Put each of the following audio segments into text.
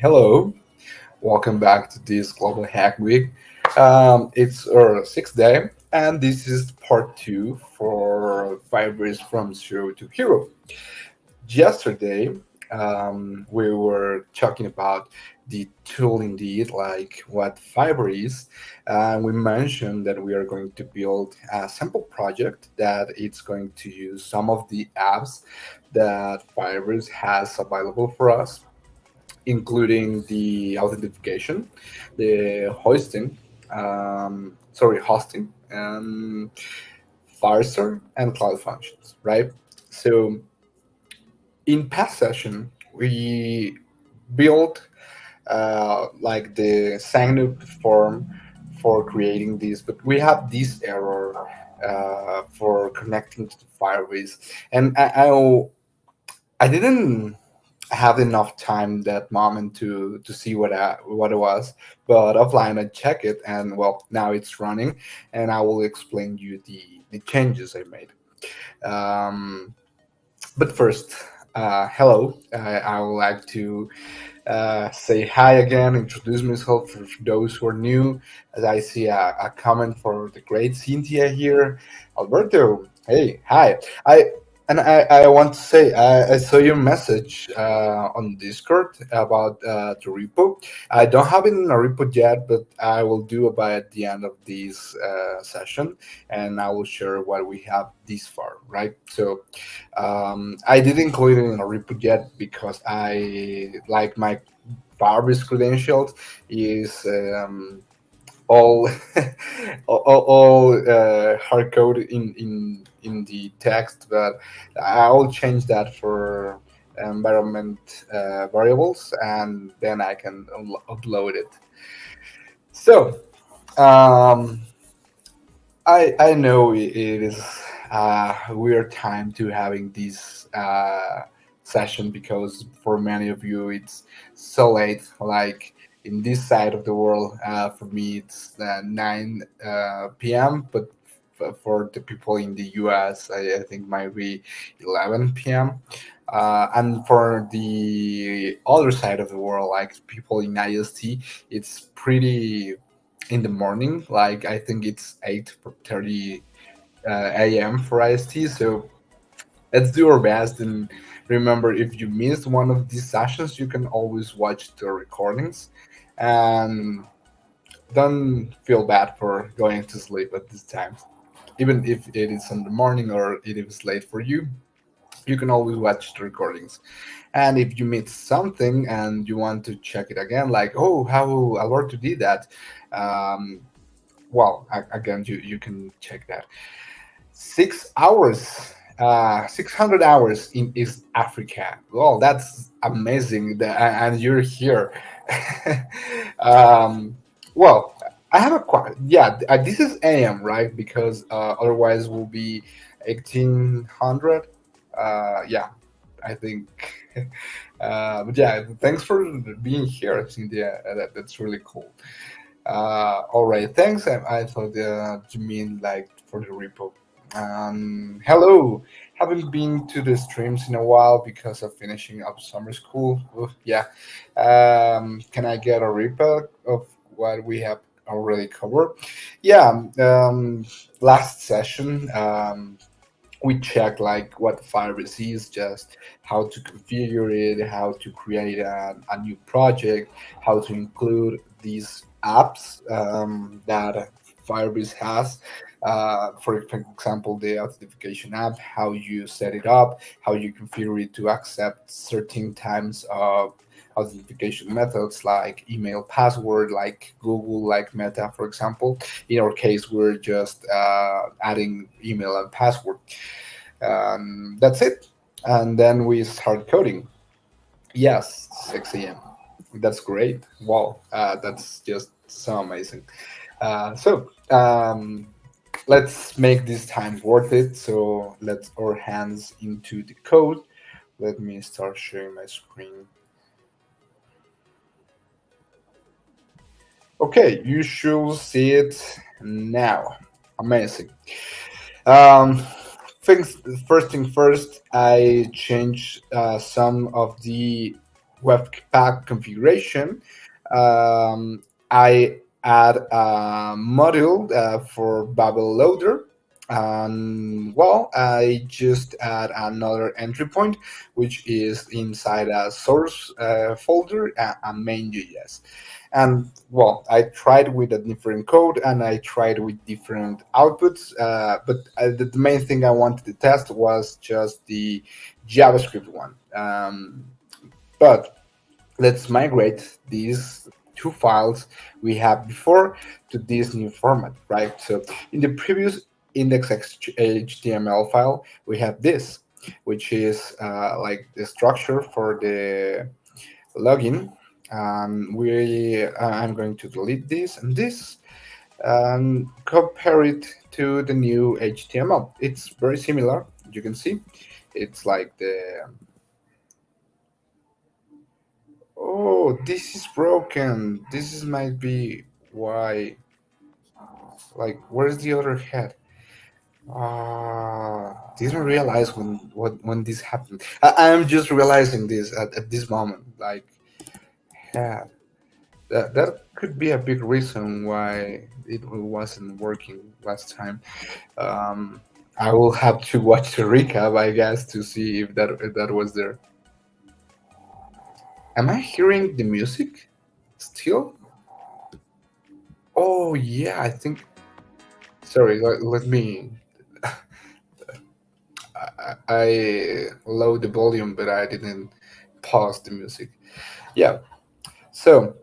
Hello, welcome back to this Global Hack Week. It's our sixth day, and this is part two for Firebase from Zero to Hero. Yesterday, we were talking about the tool indeed, like what Fiber is. We mentioned that we are going to build a sample project that it's going to use some of the apps that Firebase has available for us, including the authentication, the hosting, Firestar, and Cloud Functions, right? So in past session, we built like the sign up form for creating this, but we have this error for connecting to the Firebase, and I didn't have enough time that moment to see what it was, but offline I check it, and well, now it's running, and I will explain you the changes I made. Um, but first, hello. I would like to say hi again, introduce myself for those who are new. As I see a comment for the great Cynthia here, Alberto. Hey, hi. I want to say I saw your message on Discord about the repo. I don't have it in a repo yet, but I will do it by at the end of this session, and I will share what we have this far. Right. So I didn't include it in a repo yet because I like my Firebase credentials is all all hard code in the text, but I'll change that for environment variables, and then I can upload it. So um, I know it is weird time to having this session because for many of you it's so late. Like in this side of the world, for me it's 9 p.m. But for the people in the U.S., I think might be 11 p.m. And for the other side of the world, like people in IST, it's pretty in the morning. Like I think it's 8:30 a.m. for IST. So let's do our best. And remember, if you missed one of these sessions, you can always watch the recordings. And don't feel bad for going to sleep at this time. Even if it is in the morning or it is late for you, you can always watch the recordings. And if you miss something and you want to check it again, like, oh, how Alberto did that, um, well, again, you can check that. 6 hours, 600 hours in East Africa. Well, that's amazing. And you're here. um, well, I have a question. Yeah, this is AM, right? Because otherwise will be 1800. Yeah, I think. But yeah, thanks for being here, Cynthia. That's really cool. All right, thanks. I thought you mean like for the repo. Hello. Haven't been to the streams in a while because of finishing up summer school. Oof, yeah. Can I get a repo of what we have already covered? Yeah. Last session, we checked like what Firebase is, just how to configure it, how to create a new project, how to include these apps that Firebase has. For example, the authentication app, how you set it up, how you configure it to accept certain times of authentication methods like email password, like Google, like Meta, for example. In our case, we're just adding email and password. That's it. And then we start coding. Yes, 6 a.m. That's great. Wow, that's just so amazing. So let's make this time worth it. So let's our hands into the code. Let me start sharing my screen. Okay, you should see it now. Amazing. Um, things first thing first, I changed some of the webpack configuration. I add a module for Babel Loader. And well, I just add another entry point, which is inside a source folder, a main.js. And well, I tried with a different code and I tried with different outputs, but the main thing I wanted to test was just the JavaScript one. But let's migrate these two files we had before to this new format, right? So in the previous index.html file, we have this, which is like the structure for the login. I'm going to delete this and this and compare it to the new HTML. It's very similar. You can see it's like the, oh, this is broken. This is might be why. Like, where's the other head? Didn't realize when this happened. I'm just realizing this at this moment. Like, yeah, that could be a big reason why it wasn't working last time. Um, I will have to watch the recap, I guess, to see if that was there. Am I hearing the music still? Oh yeah, I think. Sorry, let me. I lowered the volume, but I didn't pause the music. Yeah. So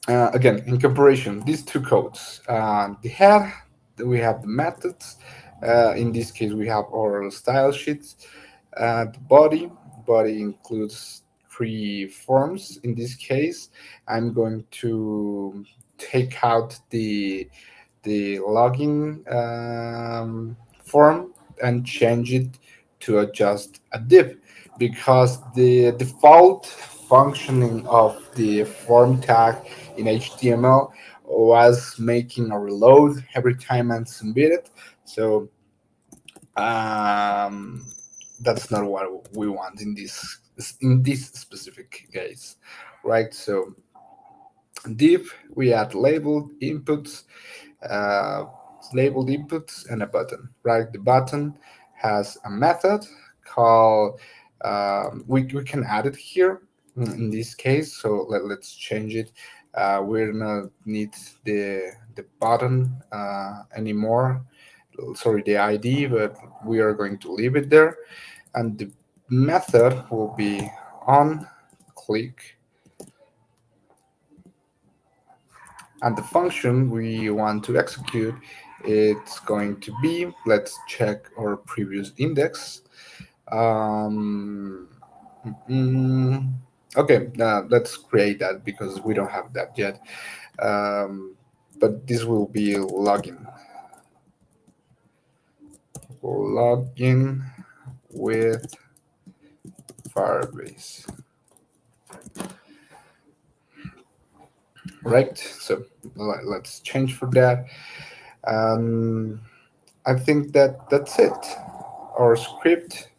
again, in comparison, these two codes, the head, we have the methods. In this case, we have our style sheets. The body includes three forms. In this case, I'm going to take out the login form and change it to a just a div, because the default functioning of the form tag in HTML was making a reload every time I submit it. So um, that's not what we want in this specific case, right? So div, we add uh, labeled inputs and a button, right? The button has a method called, we can add it here in this case. So let's change it. We don't need the button anymore. Sorry, the ID, but we are going to leave it there. And the method will be on click, and the function we want to execute, it's going to be, let's check our previous index. um, mm, okay, let's create that because we don't have that yet. But this will be login with Firebase, right? So let's change for that. um, I think that's it. Our script,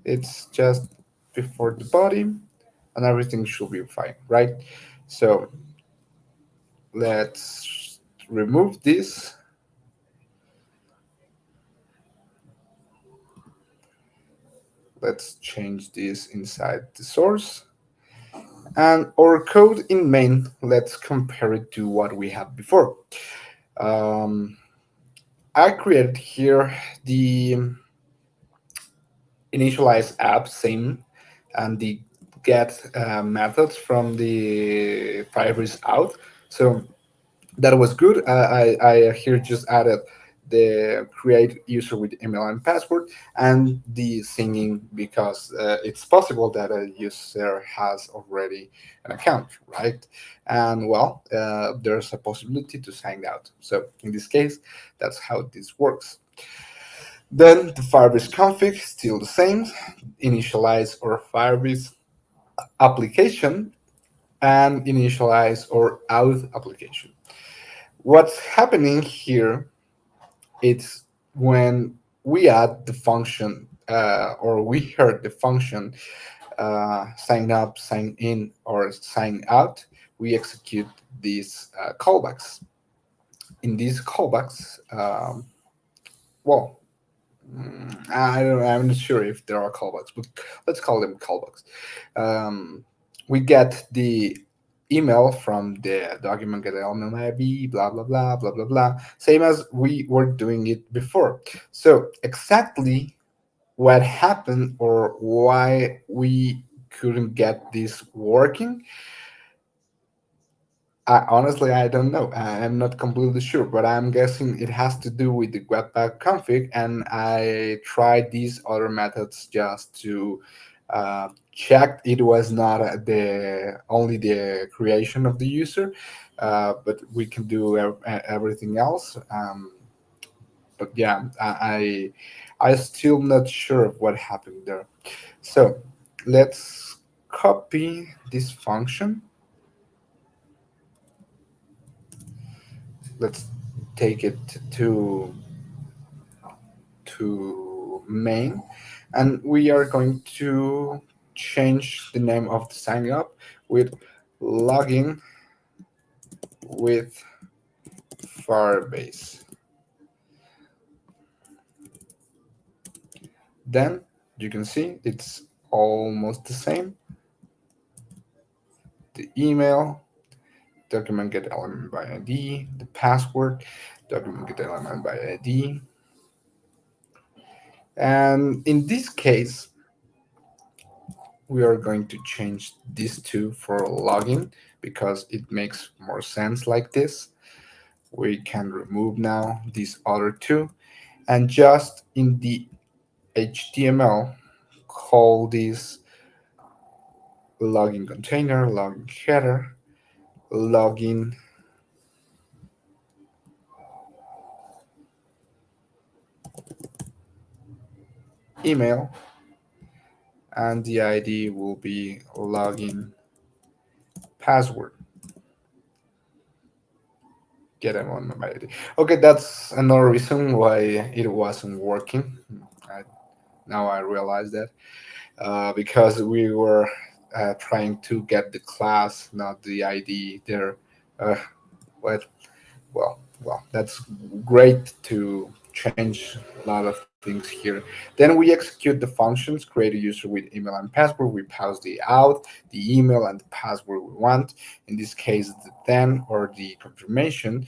it's just before the body, and everything should be fine, right? So let's remove this. Let's change this inside the source. And our code in main, let's compare it to what we had before. Um, I created here the initialize app same, and the get methods from the Firebase out. So that was good. I here just added the create user with email and password and the singing, because it's possible that a user has already an account, right? And well, there's a possibility to sign out. So in this case, that's how this works. Then the Firebase config, still the same. Initialize our Firebase application and initialize our auth application. What's happening here, it's when we add the function, or we heard the function sign up, sign in, or sign out, we execute these callbacks. In these callbacks, well, I'm not sure if there are callbacks, but let's call them callbacks. Um, we get the email from the document get element ID, blah blah blah blah blah blah, same as we were doing it before. So exactly what happened or why we couldn't get this working, honestly, I don't know. I'm not completely sure, but I'm guessing it has to do with the Webpack config. And I tried these other methods just to check it was not the only the creation of the user, but we can do everything else. But yeah, I still not sure of what happened there. So let's copy this function. Let's take it to main, and we are going to change the name of the sign up with login with Firebase. Then you can see it's almost the same. The email, document get element by ID, the password, document get element by ID. And in this case, we are going to change these two for login because it makes more sense like this. We can remove now these other two and just in the HTML call this login container, login header, login email, and the ID will be login password. Get them on my ID. Okay, that's another reason why it wasn't working. I, Now I realize that because we were trying to get the class, not the ID there. Uh, but that's great to change a lot of things here. Then we execute the functions, create a user with email and password. We pass the out, the email, and the password we want. In this case, the then or the confirmation.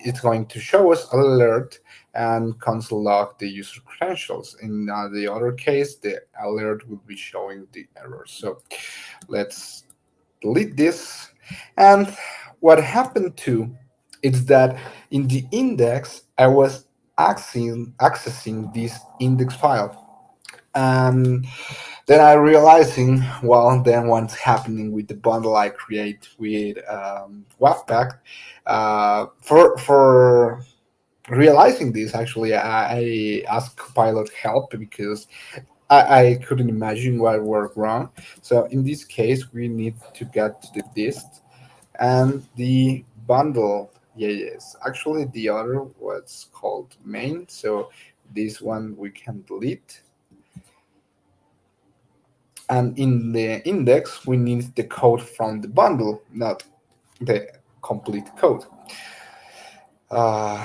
It's going to show us alert and console log the user credentials. In the other case, the alert will be showing the error. So let's delete this. And what happened too is that in the index, I was accessing this index file. And then I realizing, well, then what's happening with the bundle I create with Webpack. For realizing this, actually, I asked Copilot help because I couldn't imagine what worked wrong. So in this case, we need to get to the dist and the bundle. Yeah, yes. Actually, the other was called main. So this one we can delete. And in the index, we need the code from the bundle, not the complete code. Uh,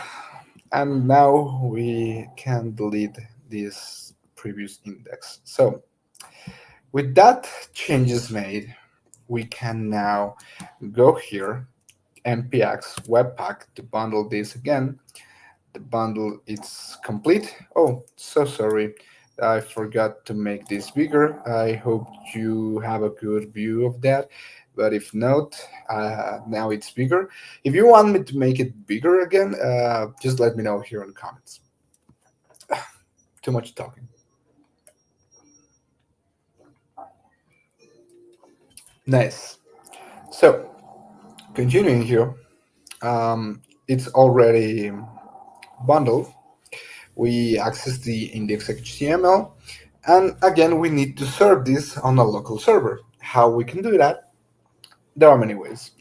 and now we can delete this previous index. So with that changes made, we can now go here, npx webpack to bundle this again. The bundle is complete. Oh, so sorry. I forgot to make this bigger. I hope you have a good view of that. But if not, now it's bigger. If you want me to make it bigger again, just let me know here in the comments. Too much talking. Nice. So, continuing here, it's already bundled. We access the index HTML, and again, we need to serve this on a local server. How we can do that? There are many ways.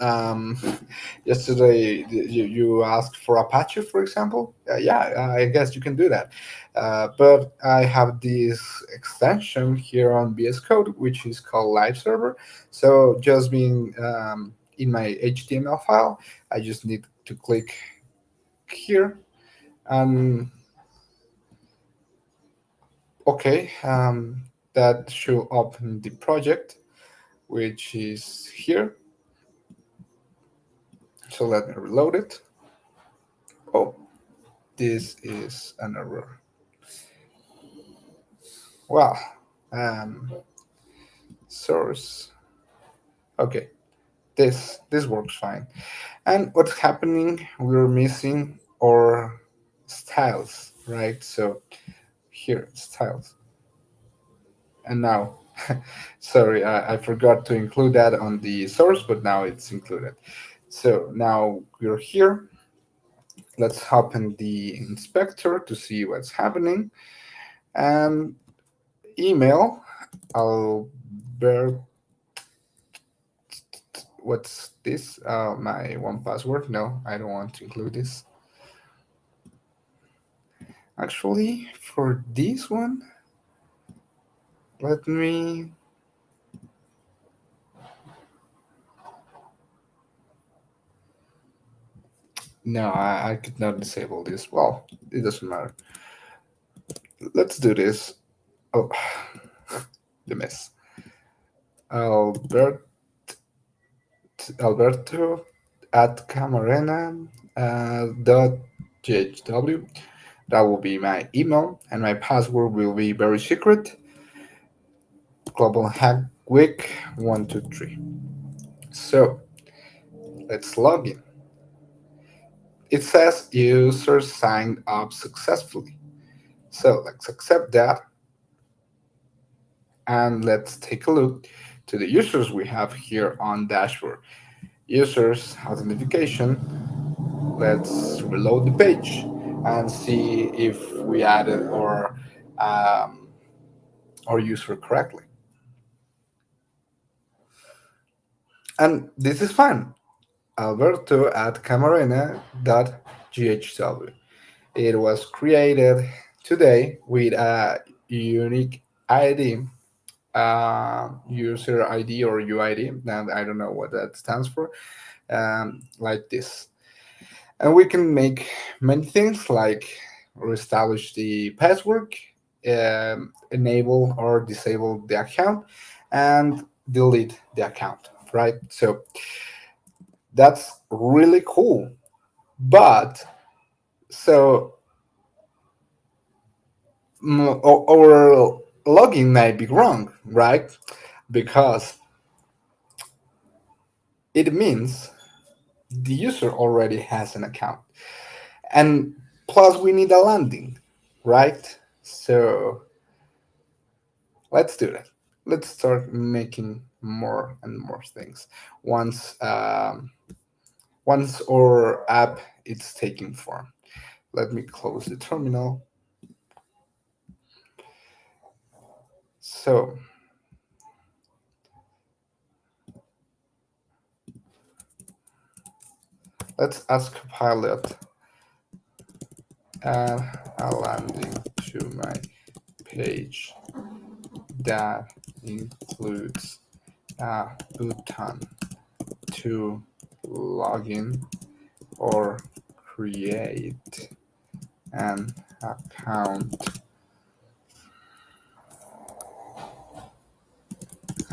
Yesterday, you asked for Apache, for example. Yeah, I guess you can do that. But I have this extension here on VS Code, which is called Live Server. So just being in my HTML file, I just need to click here and okay, that should open the project, which is here. So let me reload it. Oh, this is an error. Well, um, source. Okay, this works fine. And what's happening? We're missing our styles, right? So here, styles. And now, sorry, I forgot to include that on the source, but now it's included. So now we're here. Let's open the inspector to see what's happening. And email, Albert, what's this? My one password. No, I don't want to include this. Actually, for this one, let me. No, I could not disable this. Well, it doesn't matter. Let's do this. Oh, the mess. Albert, Alberto at Camarena dot GHW. That will be my email, and my password will be very secret. Global Hack Week 123. So let's log in. It says user signed up successfully. So let's accept that, and let's take a look to the users we have here on dashboard. Users authentication. Let's reload the page and see if we added um, our user correctly. And this is fine. Alberto at camarena.ghw. It was created today with a unique ID, user ID or UID, and I don't know what that stands for, like this. And we can make many things like reestablish the password, enable or disable the account, and delete the account, right? So that's really cool. But so our login might be wrong, right? Because it means the user already has an account. And plus, we need a landing, right? So let's do that. Let's start making more and more things. Once, once our app is taking form. Let me close the terminal. So let's ask Pilot add a landing to my page that includes a button to log in or create an account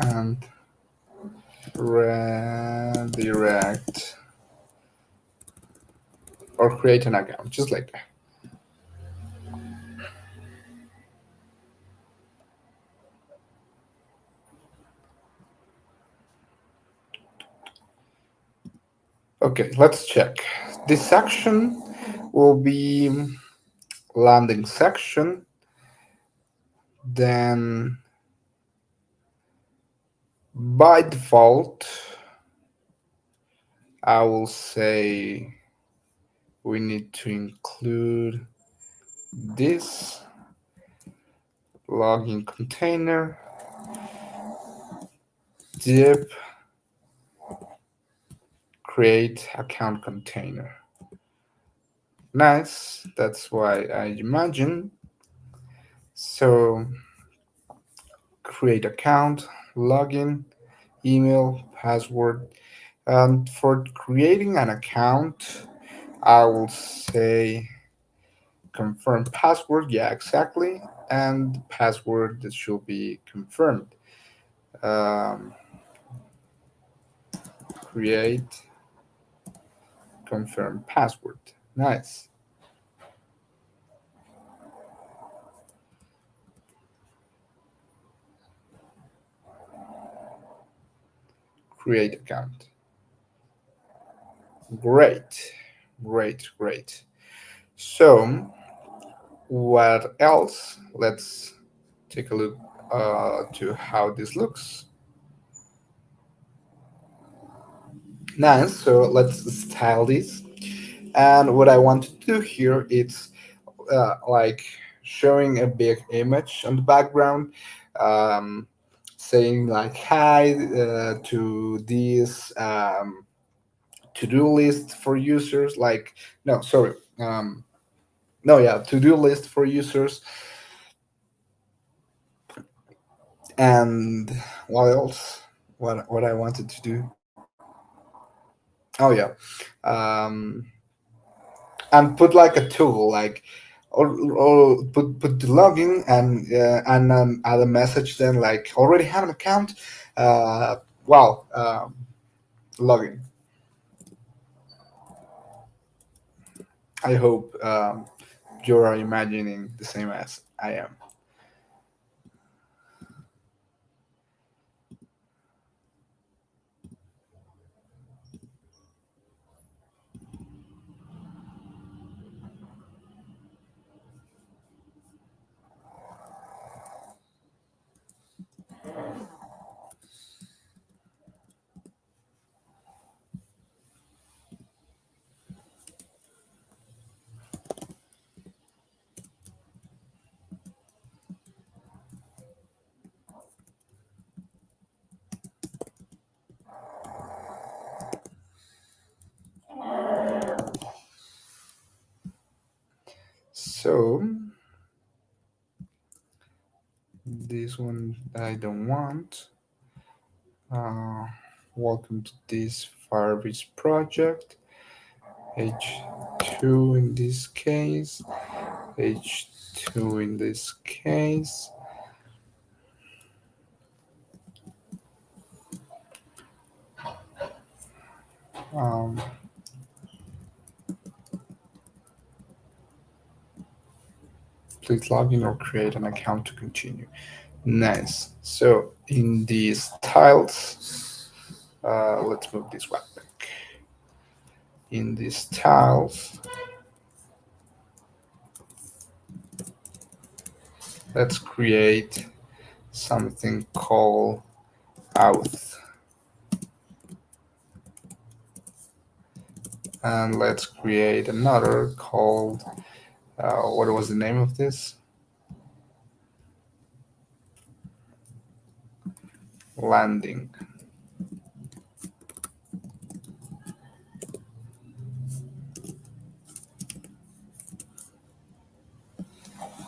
and redirect or create an account, just like that. Okay, let's check. This section will be landing section. Then by default, I will say we need to include this login container, zip, create account container. Nice. That's why I imagine. So create account, login, email, password. And for creating an account, I will say confirm password. Yeah, exactly. And password that should be confirmed. Um, create confirm password. Nice. Create account. Great. Great. Great. So, what else? Let's take a look to how this looks. Nice. So let's style this. And what I want to do here is like showing a big image on the background, um, saying like hi to this to-do list for users. Like no, sorry, no, yeah, to-do list for users. And what else? What I wanted to do? Oh yeah, um, and put like a tool like or put the login and add a message then like already have an account. Uh, wow, login. I hope you are imagining the same as I am. So this one I don't want. Uh, welcome to this Firebase project. H2 in this case. H2 in this case. Um, please log in or create an account to continue. Nice. So in these tiles, let's move this one back. In these tiles, let's create something called auth. And let's create another called, what was the name of this? Landing.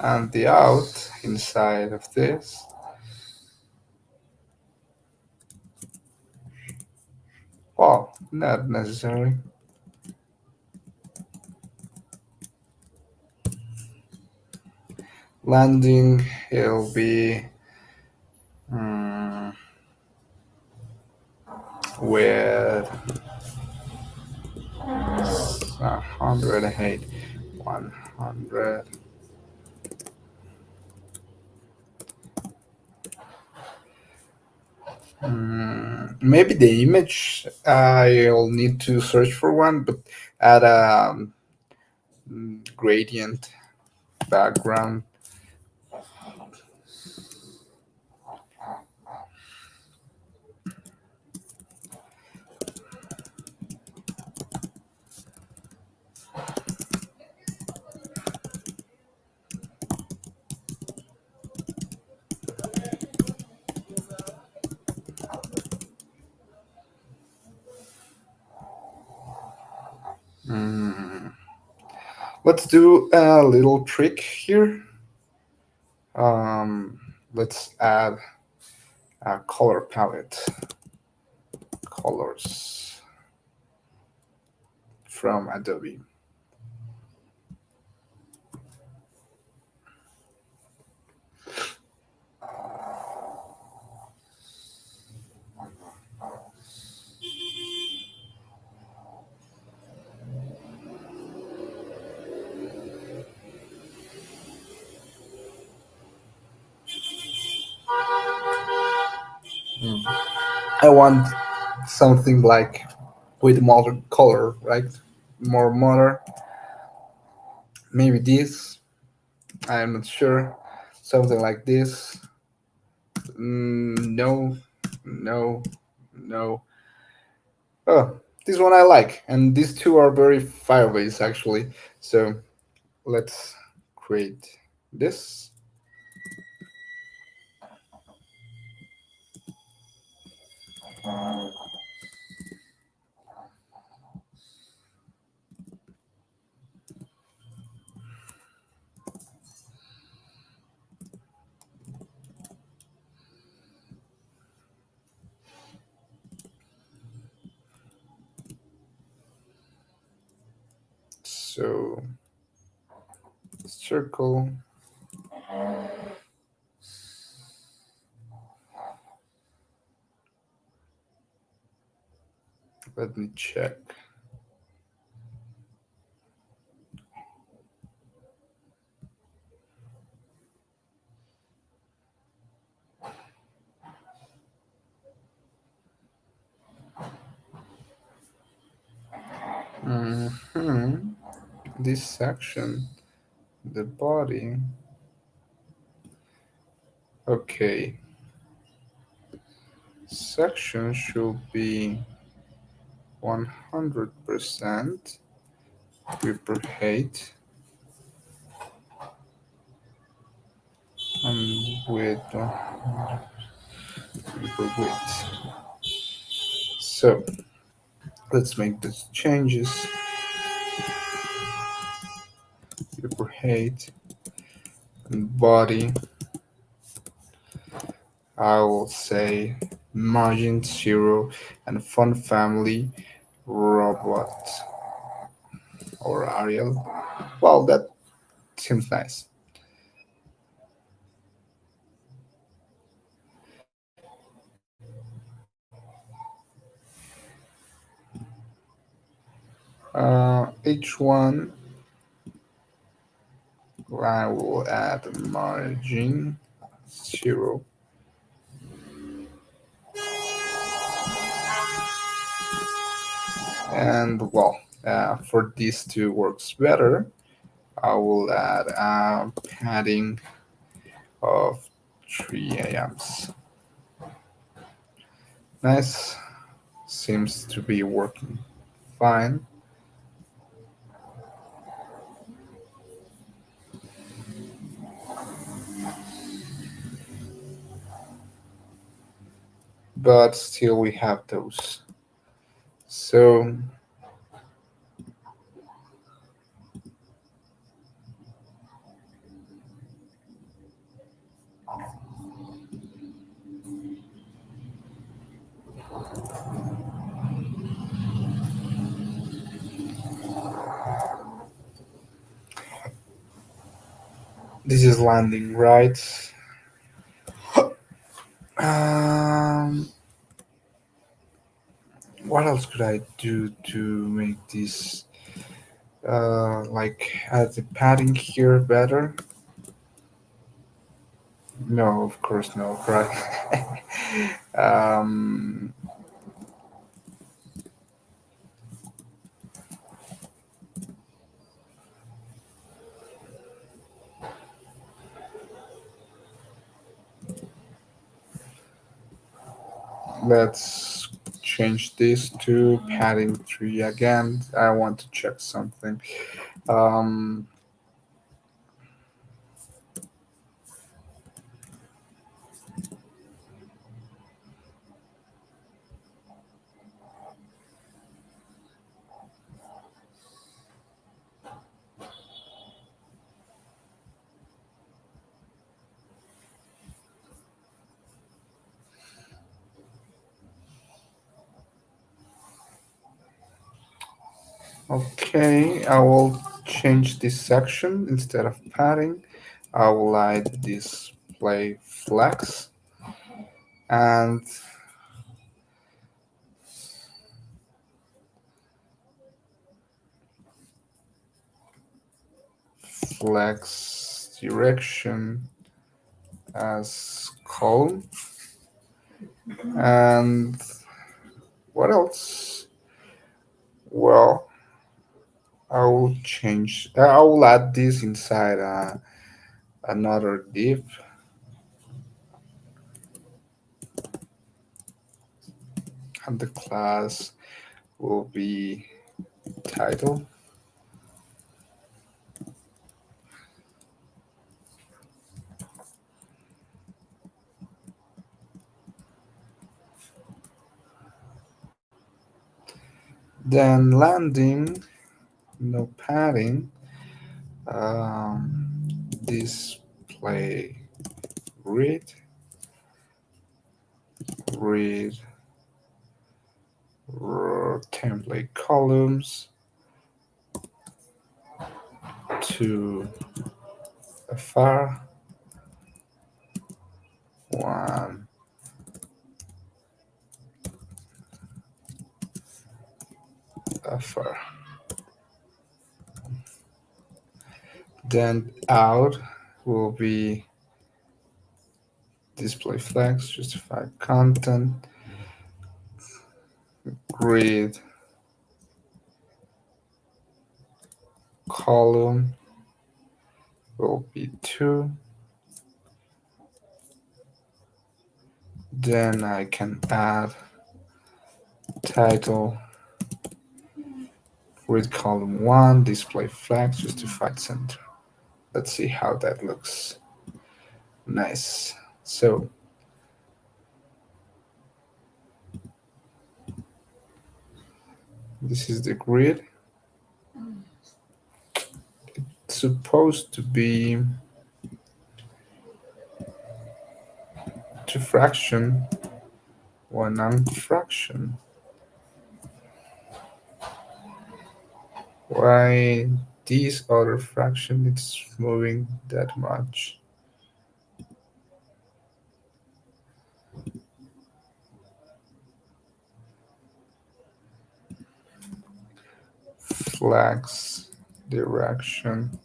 And the out inside of this, well, not necessarily. Landing, it'll be with 108, 100. Maybe the image, I'll need to search for one, but add a gradient background. Mm, let's do a little trick here. Let's add a color palette, colors from Adobe. Mm. I want something like with modern color, right? More modern. Maybe this. I'm not sure. Something like this. No, no, no. Oh, this one I like, and these two are very Firebase actually. So let's create this. So circle. Let me check. Hmm. This section, the body. Okay, section should be 100% Reaper height and with Reaper width. So let's make these changes. Reaper height and body. I will say margin 0 and font family robot or Arial. Well, that seems nice. H1, I will add margin 0. And well, for these two works better, I will add a padding of 3 AMs. Nice. Seems to be working fine. But still we have those. So this is landing right. Um, what else could I do to make this like add the padding here better? No, of course no, right? um, let's change this to padding 3 again. I want to check something. Um, Okay, I will change this section instead of padding. I will add display flex and flex direction as column. And what else? Well, I will change. I will add this inside another div, and the class will be title. Then landing, no padding. Display read, read template columns to far one far. Then out will be display flags, justify content, grid column will be 2. Then I can add title, grid column 1, display flags, justified center. Let's see how that looks. Nice. So this is the grid. It's supposed to be two fraction, one non-fraction. Why this other fraction is moving that much? Flags direction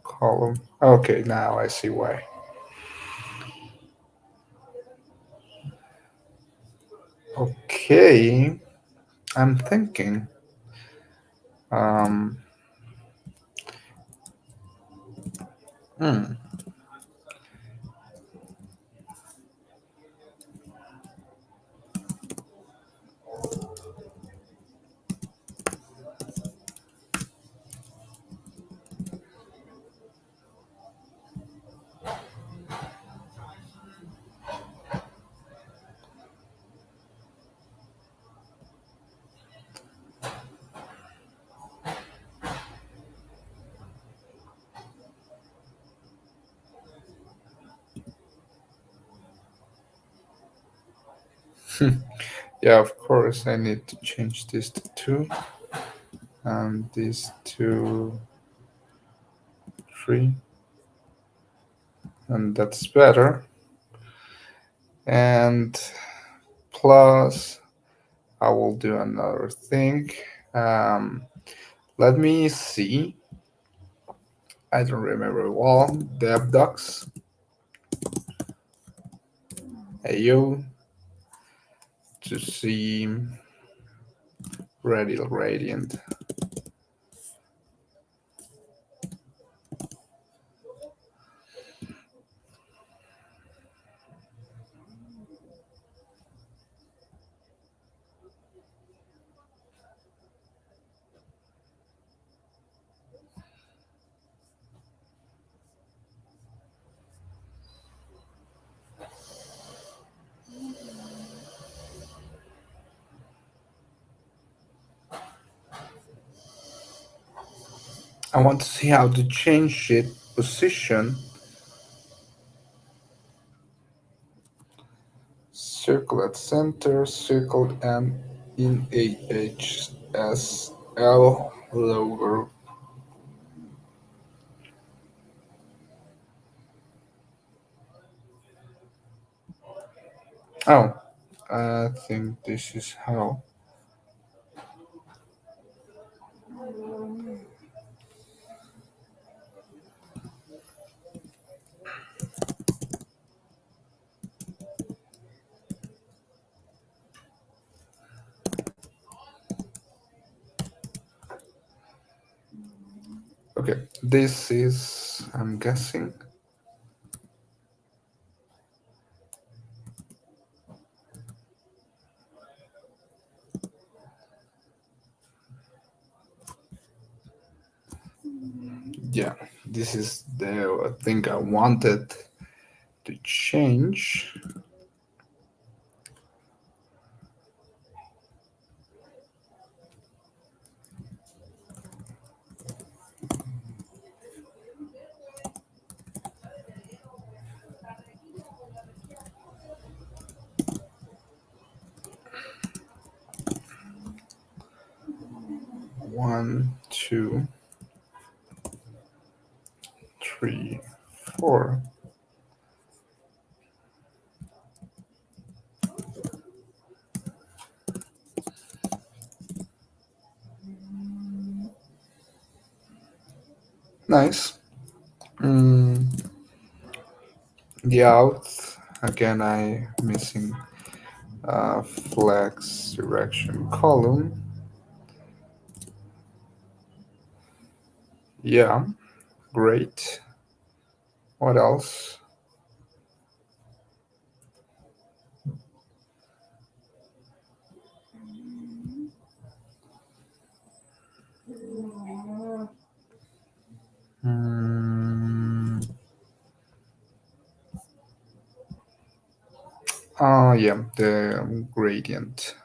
column. Okay, now I see why. Okay, I'm thinking. Um, hmm, yeah, of course, I need to change this to 2 and this to 3, and that's better. And plus, I will do another thing. Um, Let me see. I don't remember well. Dev docs. AO to see radial gradient. I want to see how to change it position. Circle at center, circle and in AHS L lower. Oh, I think this is how. Okay, this is, I'm guessing, yeah, this is the thing I wanted to change. 1, 2, 3, 4. Nice. Mm, the out, again, I missing flex direction column. Yeah, great. What else? Mm, oh, yeah, the gradient.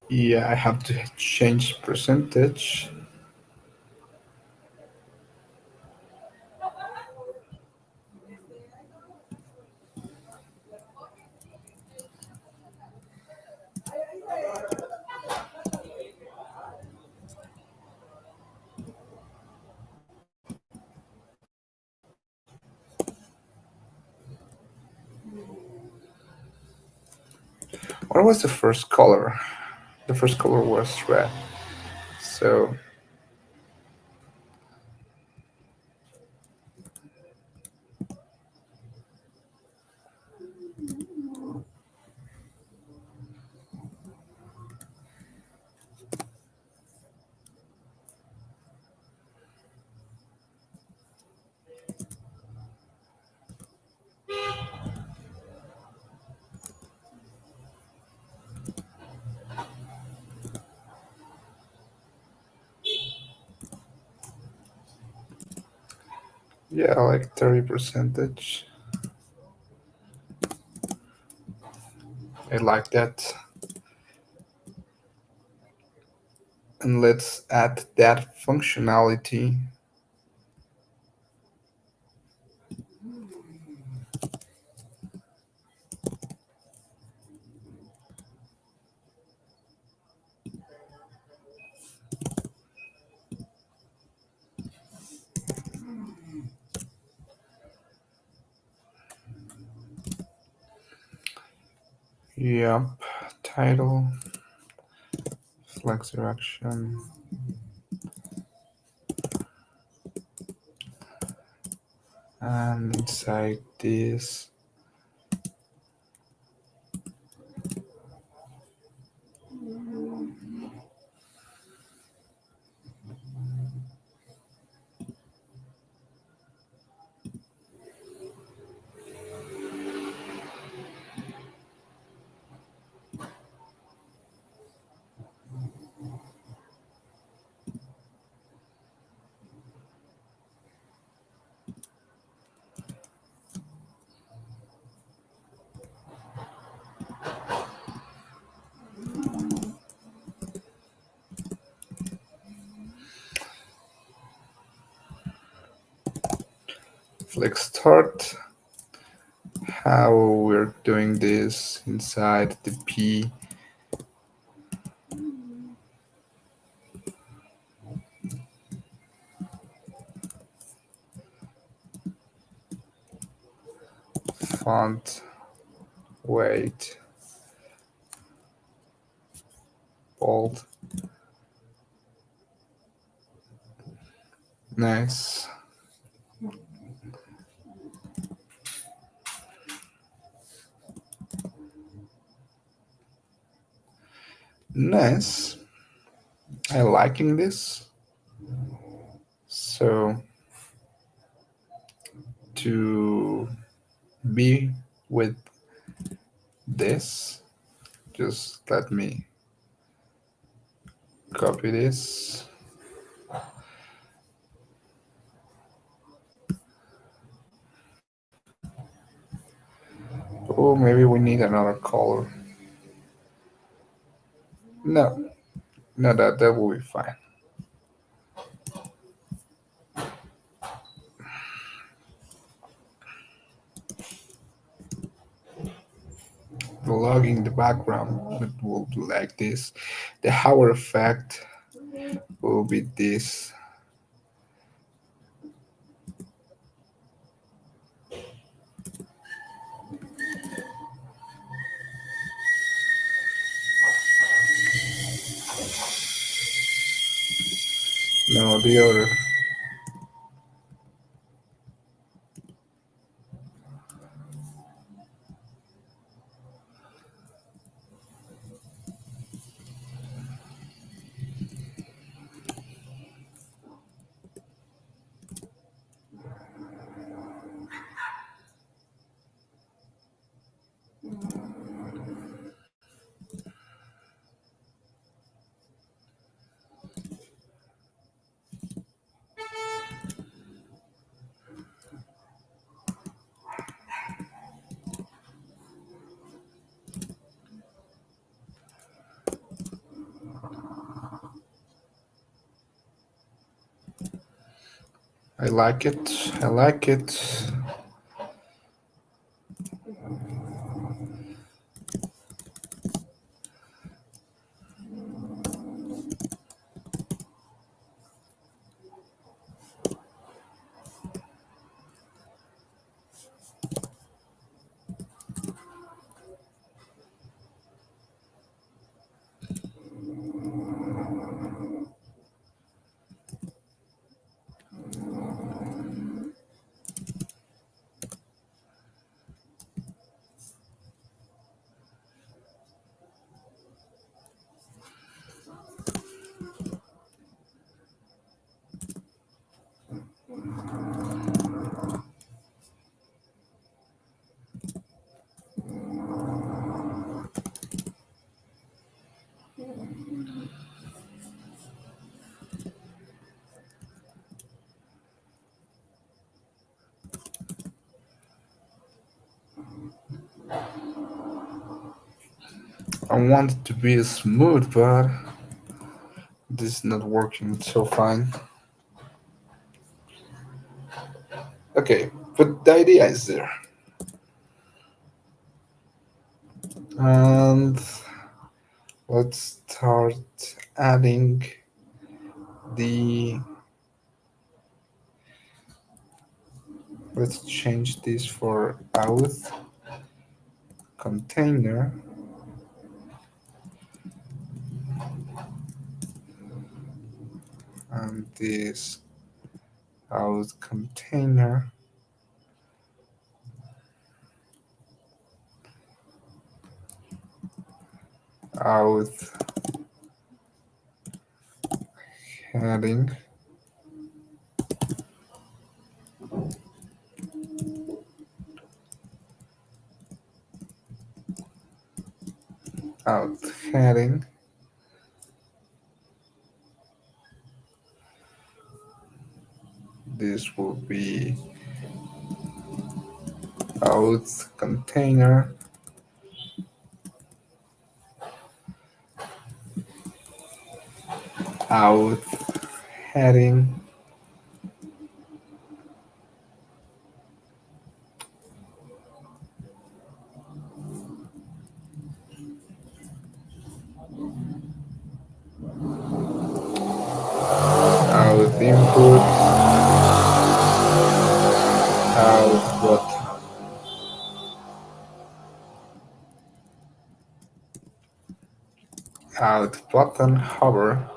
Yeah, I have to change percentage. What was the first color? The first color was red. So, yeah, like 30 percentage. I like that. And let's add that functionality. Yep. Title, flex direction, and inside this. Let's start how we're doing this inside the P font weight bold. Nice. Nice. I liking this. So to be with this, just let me copy this. Oh, maybe we need another color. No, no, that will be fine. The log in the background it will be like this. The hover effect will be this. No, the other. I like it. I like it. I want it to be smooth, but this is not working so fine. Okay, but the idea is there. And let's start adding the. Let's change this for out container. And this out container. Out heading. Out heading. This will be out container. Out heading. out button, hover,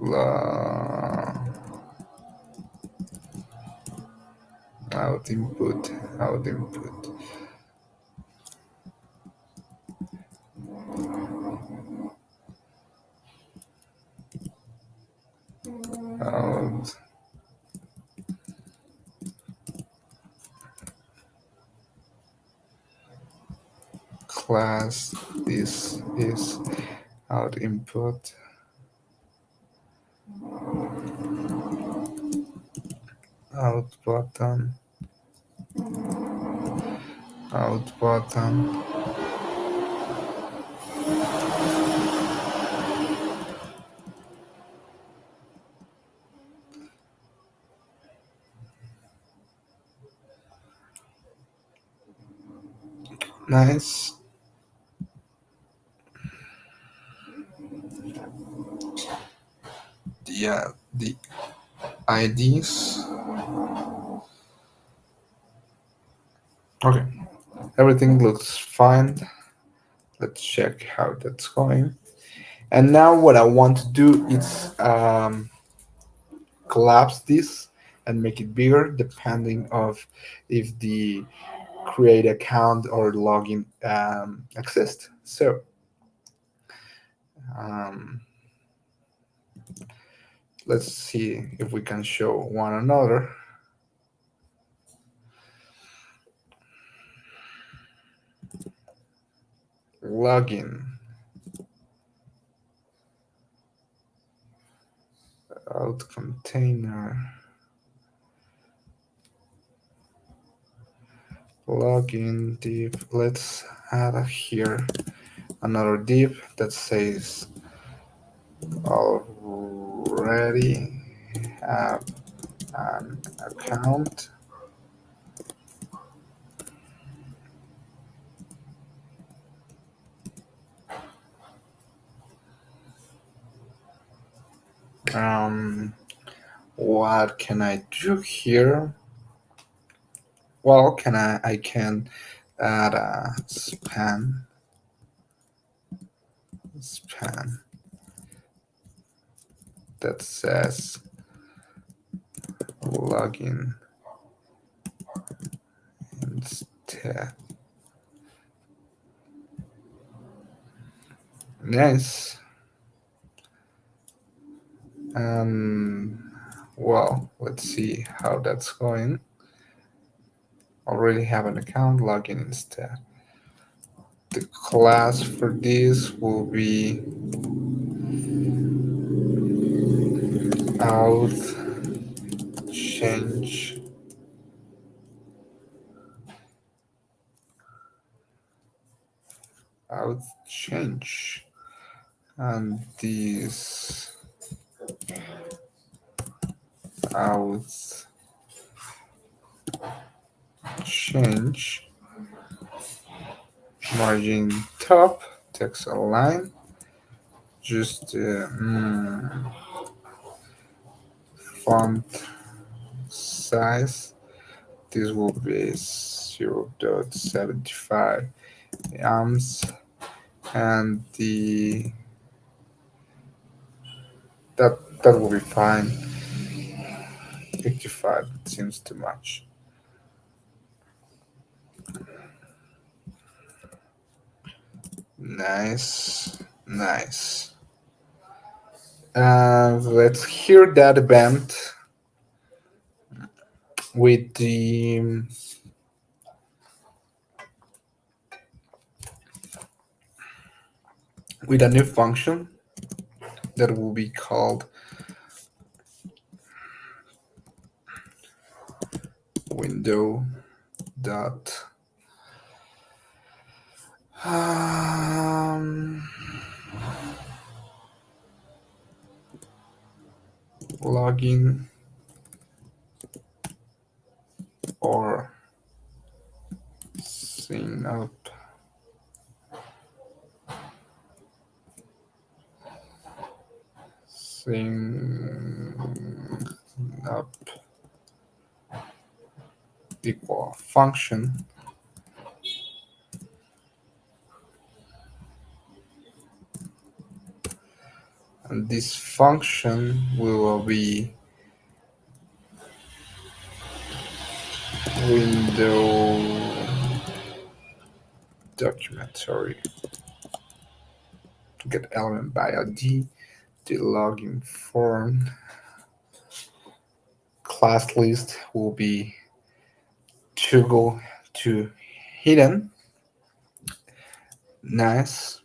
uh, out input, out input, out class. This is out input, out button, out button. Nice. Yeah, the IDs. Okay, everything looks fine. Let's check how that's going. And now what I want to do is collapse this and make it bigger depending of if the create account or login exists. So um, let's see if we can show one another. Login, out container, login div. Let's add here another div that says already have an account. What can I do here? Well, I can add a span that says login instead. Nice. Well, let's see how that's going. Already have an account, login instead. The class for this will be out change out change, and this out change margin top text align, just font size. This will be 0.75 amps, and that will be fine. 55 seems too much. Nice, nice. Let's hear that event with the with a new function that will be called window dot login or sign up Sign up equal function, and this function will be window document, sorry, to get element by ID, the login form class list will be toggle to hidden. Nice.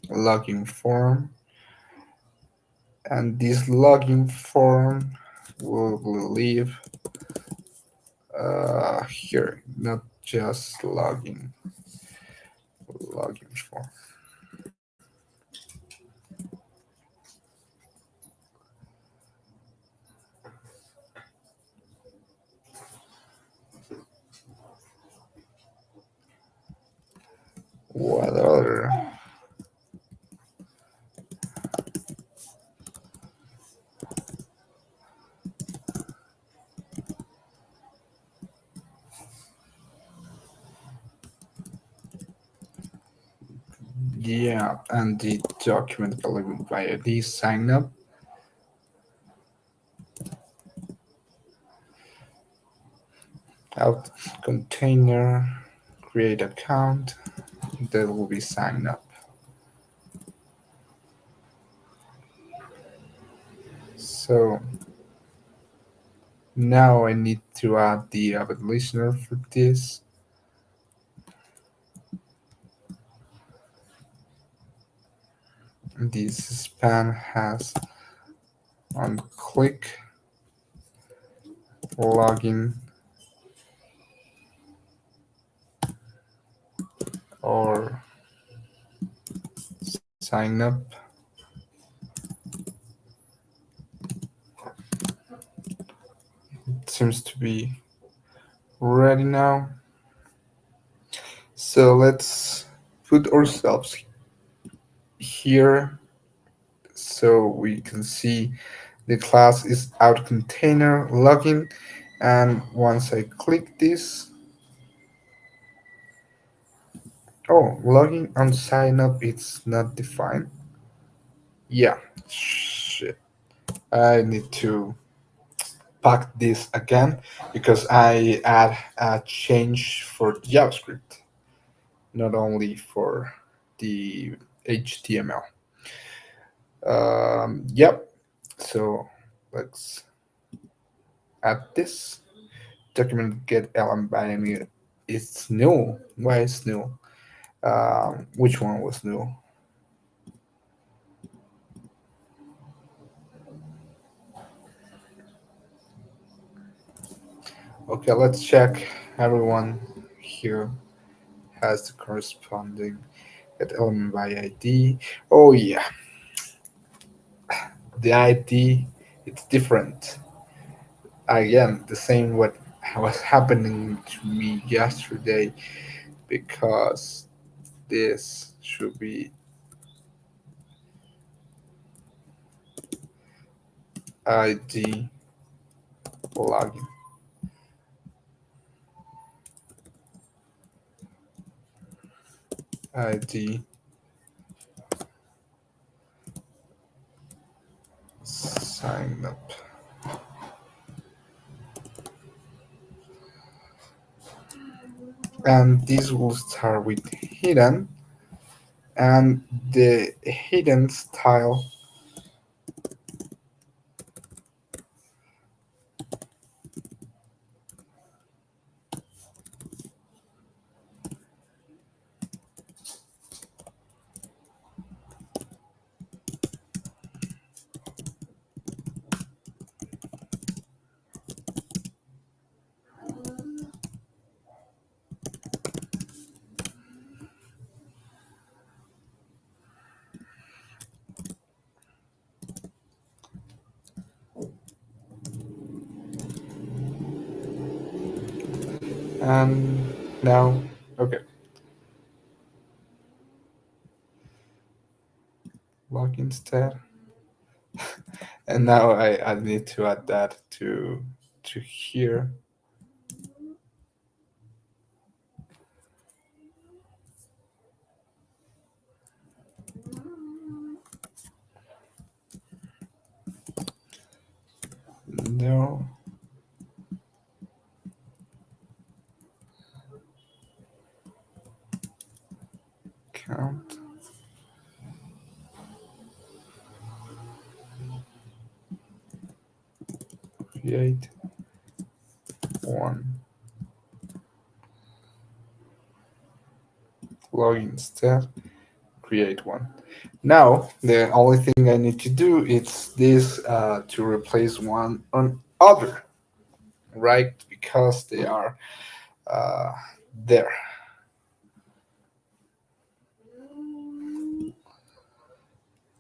Login form, and this login form will leave here, not just login form. What other? Yeah, and the document element via the sign up. Out container, create account, that will be sign up. So now I need to add the avid listener for this. This span has on click login or sign up. It seems to be ready now. So let's put ourselves here so we can see the class is out container login, and once I click this, oh, login and sign up it's not defined. Yeah, shit. I need to pack this again because I add a change for JavaScript, not only for the HTML. Yep. So let's add this document get element binary. It's new. Why is new? Which one was new? Okay, let's check. Everyone here has the corresponding get element by ID. Oh yeah, the ID it's different. Again, the same what was happening to me yesterday because this should be ID login. ID sign up. And this will start with hidden, and the hidden style and now okay, login stat And now I need to add that to here. No count create one login instead create one. Now the only thing I need to do is this to replace one on other, right? Because they are uh, there.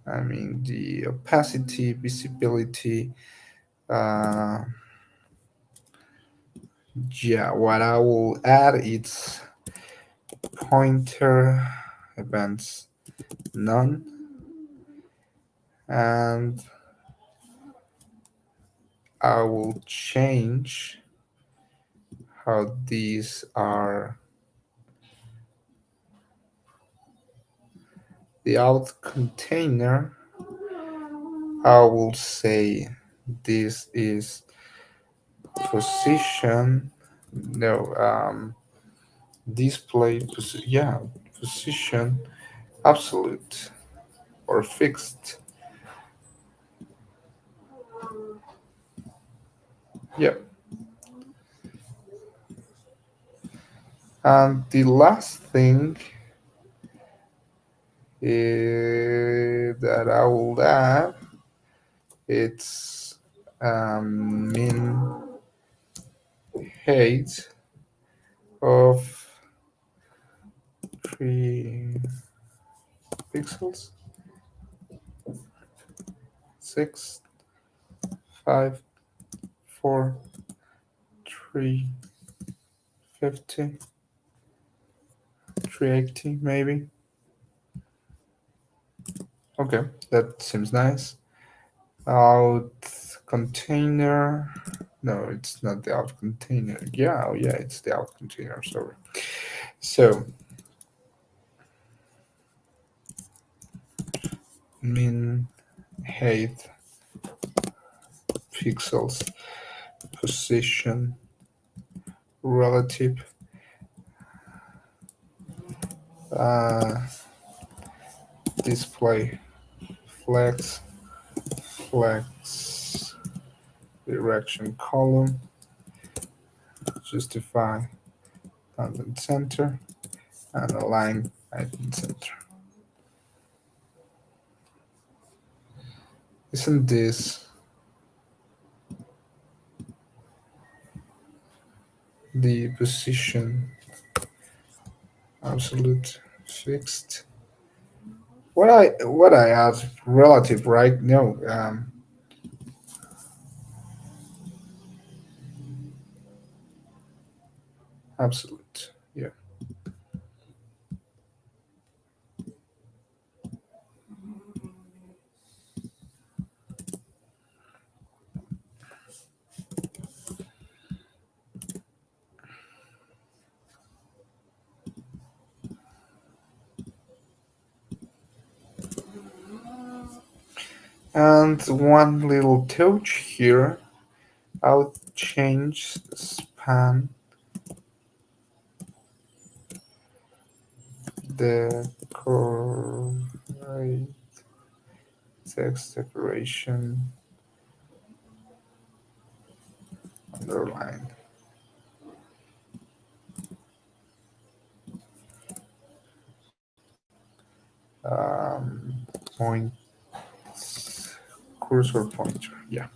I mean the opacity, visibility. Uh, yeah, what I will add is pointer events none, and I will change how these are the out container. I will say this is position. No, display. Yeah, position absolute or fixed. Yeah, and the last thing that I will add it's min height of 3 pixels, 6, 5, 4, 350, 380 maybe. Okay, that seems nice. Out container. No, it's not the out container. Yeah, oh yeah, it's the out container. Sorry. So min height pixels, position relative, uh, display flex, flex direction column, justify content center, and align item center. Isn't this the position absolute fixed? What I add relative, right? No, absolute. Yeah. And one little touch here, I'll change the span, the correct text decoration, underline. Point cursor pointer. Yeah.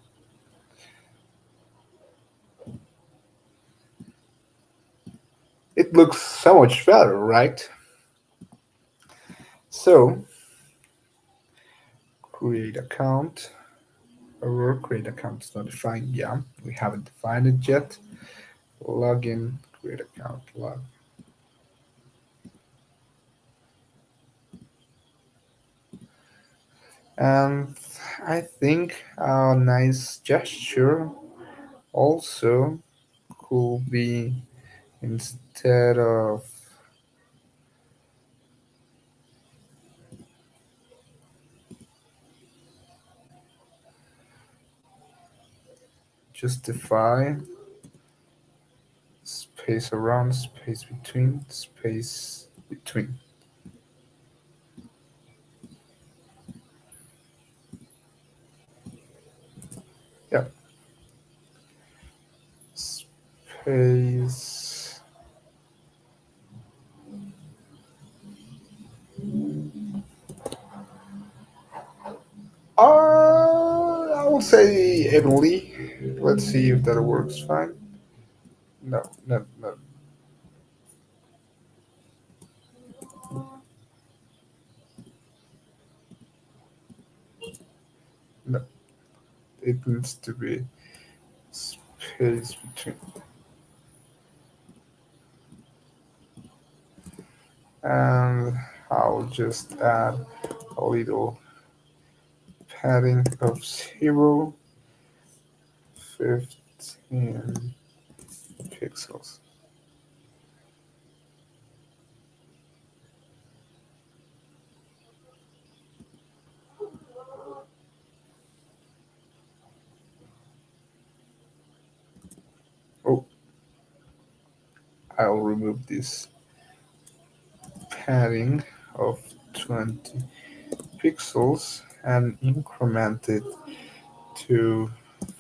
It looks so much better, right? So create account. Our create account is not defined. Yeah, we haven't defined it yet. Login, create account, log. And I think a nice gesture also could be, instead of justify, space around, space between, space between. Yeah, space. I would say evenly. Let's see if that works fine. No, no, no, no. It needs to be space between. And I'll just add a little padding of 0.15 pixels. Oh, I'll remove this padding of 20 pixels and increment it to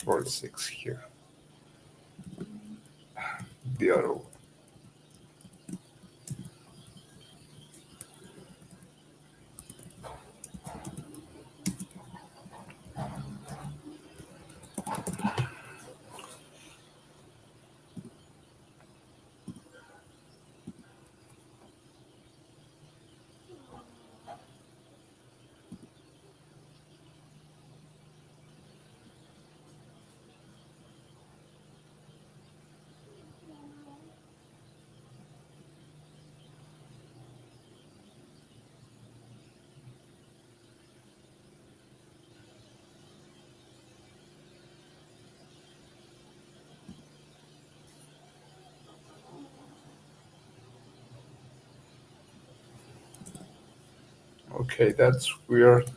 46 here. The other one. Okay, that's weird.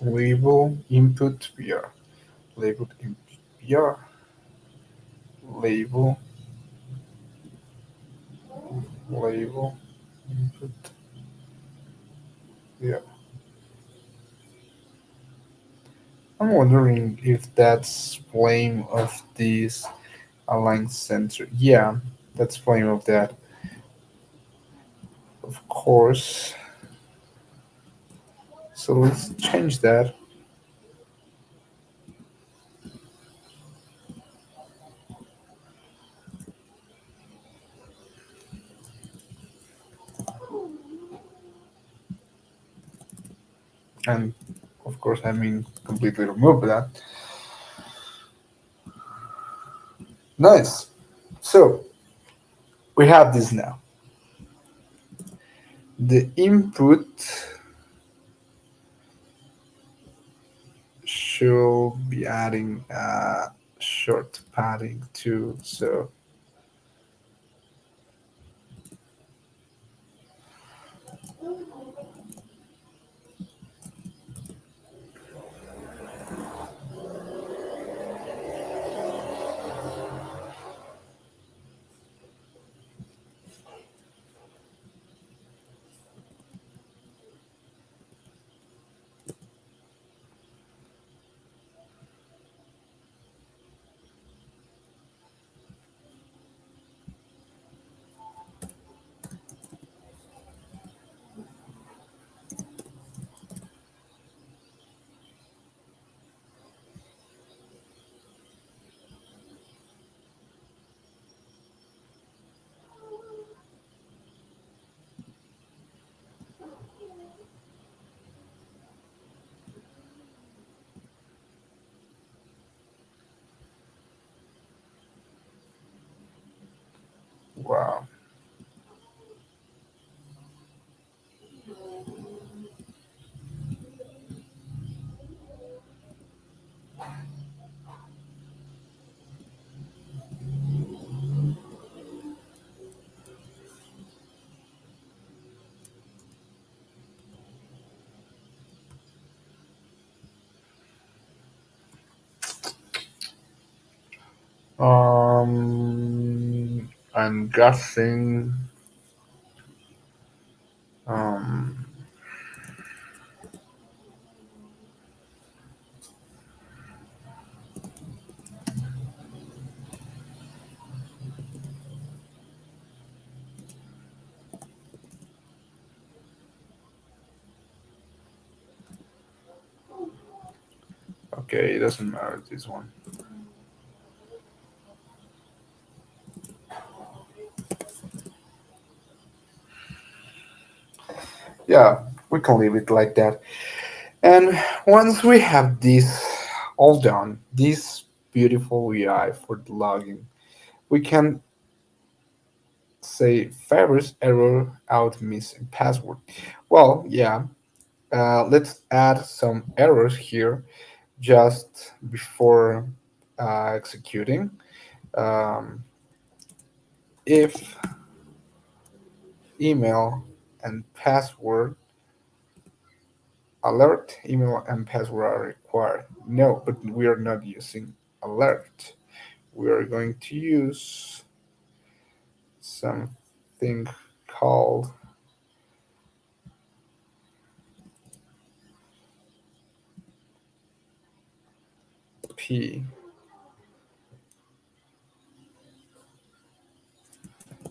Label input VR. Label input VR. Label, label input VR. I'm wondering if that's flame of this align sensor. Yeah, that's flame of that. Of course. So let's change that. And of course, I mean, completely remove that. Nice. So we have this now. The input should be adding short padding too. So wow. I'm guessing. Um, okay, it doesn't matter this one. Yeah, we can leave it like that. And once we have this all done, this beautiful UI for the login, we can say Firebase error out missing password. Well, yeah, let's add some errors here just before executing. Um, if email and password alert, email and password are required. No, but we are not using alert. We are going to use something called P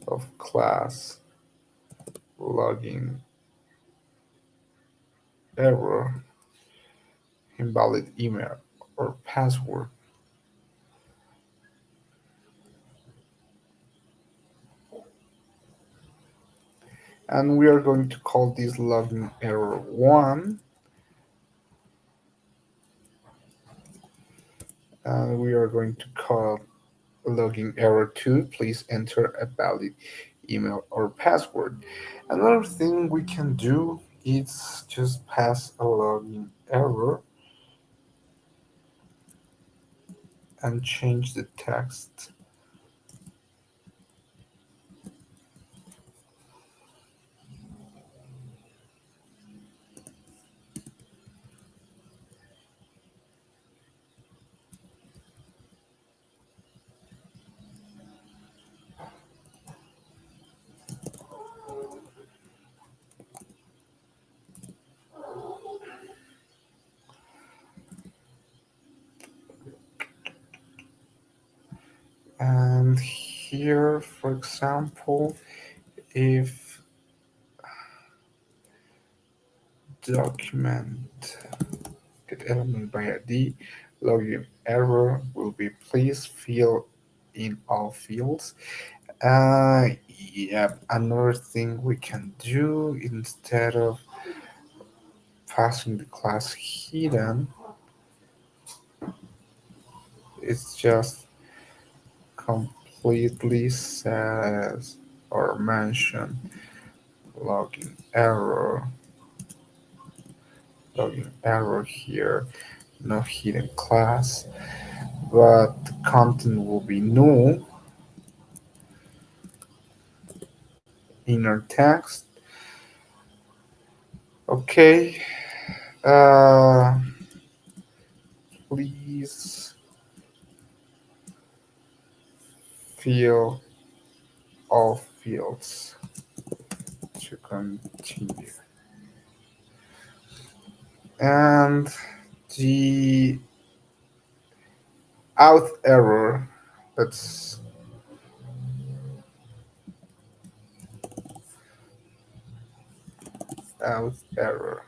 of class login error, invalid email or password. And we are going to call this login error 1, and we are going to call login error 2. Please enter a valid email or password. Another thing we can do is just pass a login error and change the text. And here, for example, if document get element by ID, login error will be please fill in all fields. Uh, yeah, another thing we can do instead of passing the class hidden, it's just completely says or mention login error, login error here, no hidden class, but the content will be null, inner text. Okay, uh, please fill all fields to continue. And the out error, let's out error.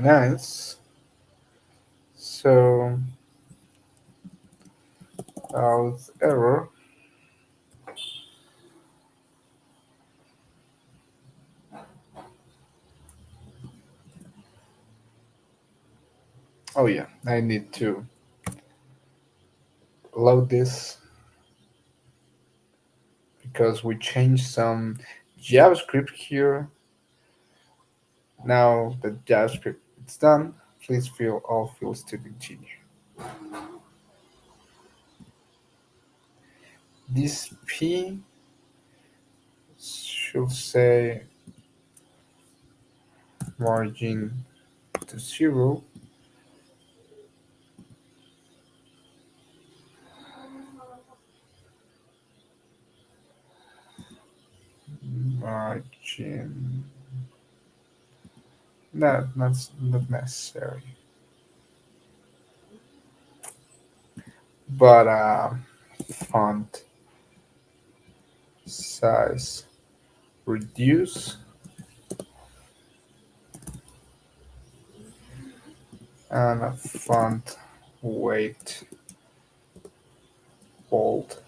Nice. So out error. Oh yeah, I need to load this because we changed some JavaScript here. Now that JavaScript is done, please fill all fields to continue. This P should say margin to 0. Margin. No, that's not necessary. But font size reduce and a font weight bold.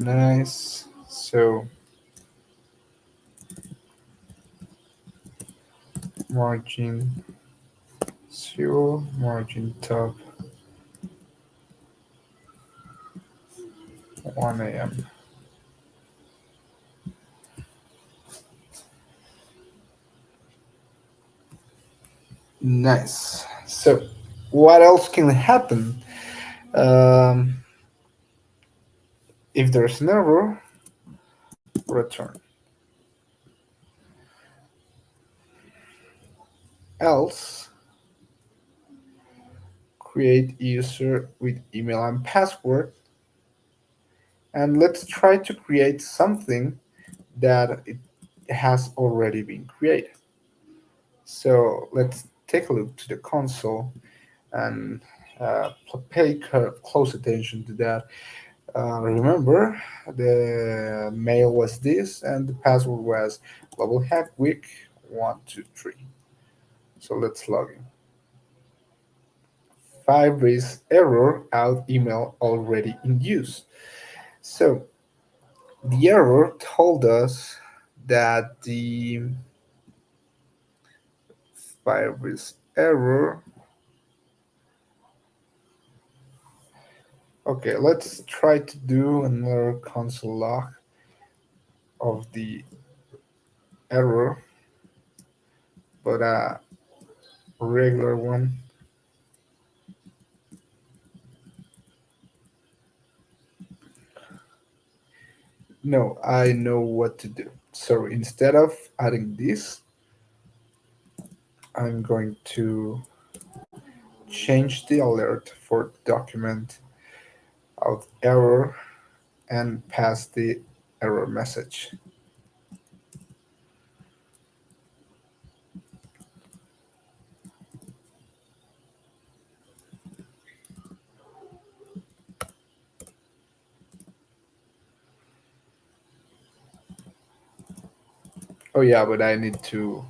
Nice. So margin 0, margin top 1 a.m. Nice. So what else can happen? Um, if there's an error, return. Else, create user with email and password, and let's try to create something that it has already been created. So let's take a look to the console and pay close attention to that. Remember, the mail was this, and the password was global hack week 123. So let's log in. Firebase error out email already in use. So the error told us that the Firebase error. Okay, let's try to do another console log of the error, but a regular one. No, I know what to do. So instead of adding this, I'm going to change the alert for document of error and pass the error message. Oh yeah, but I need to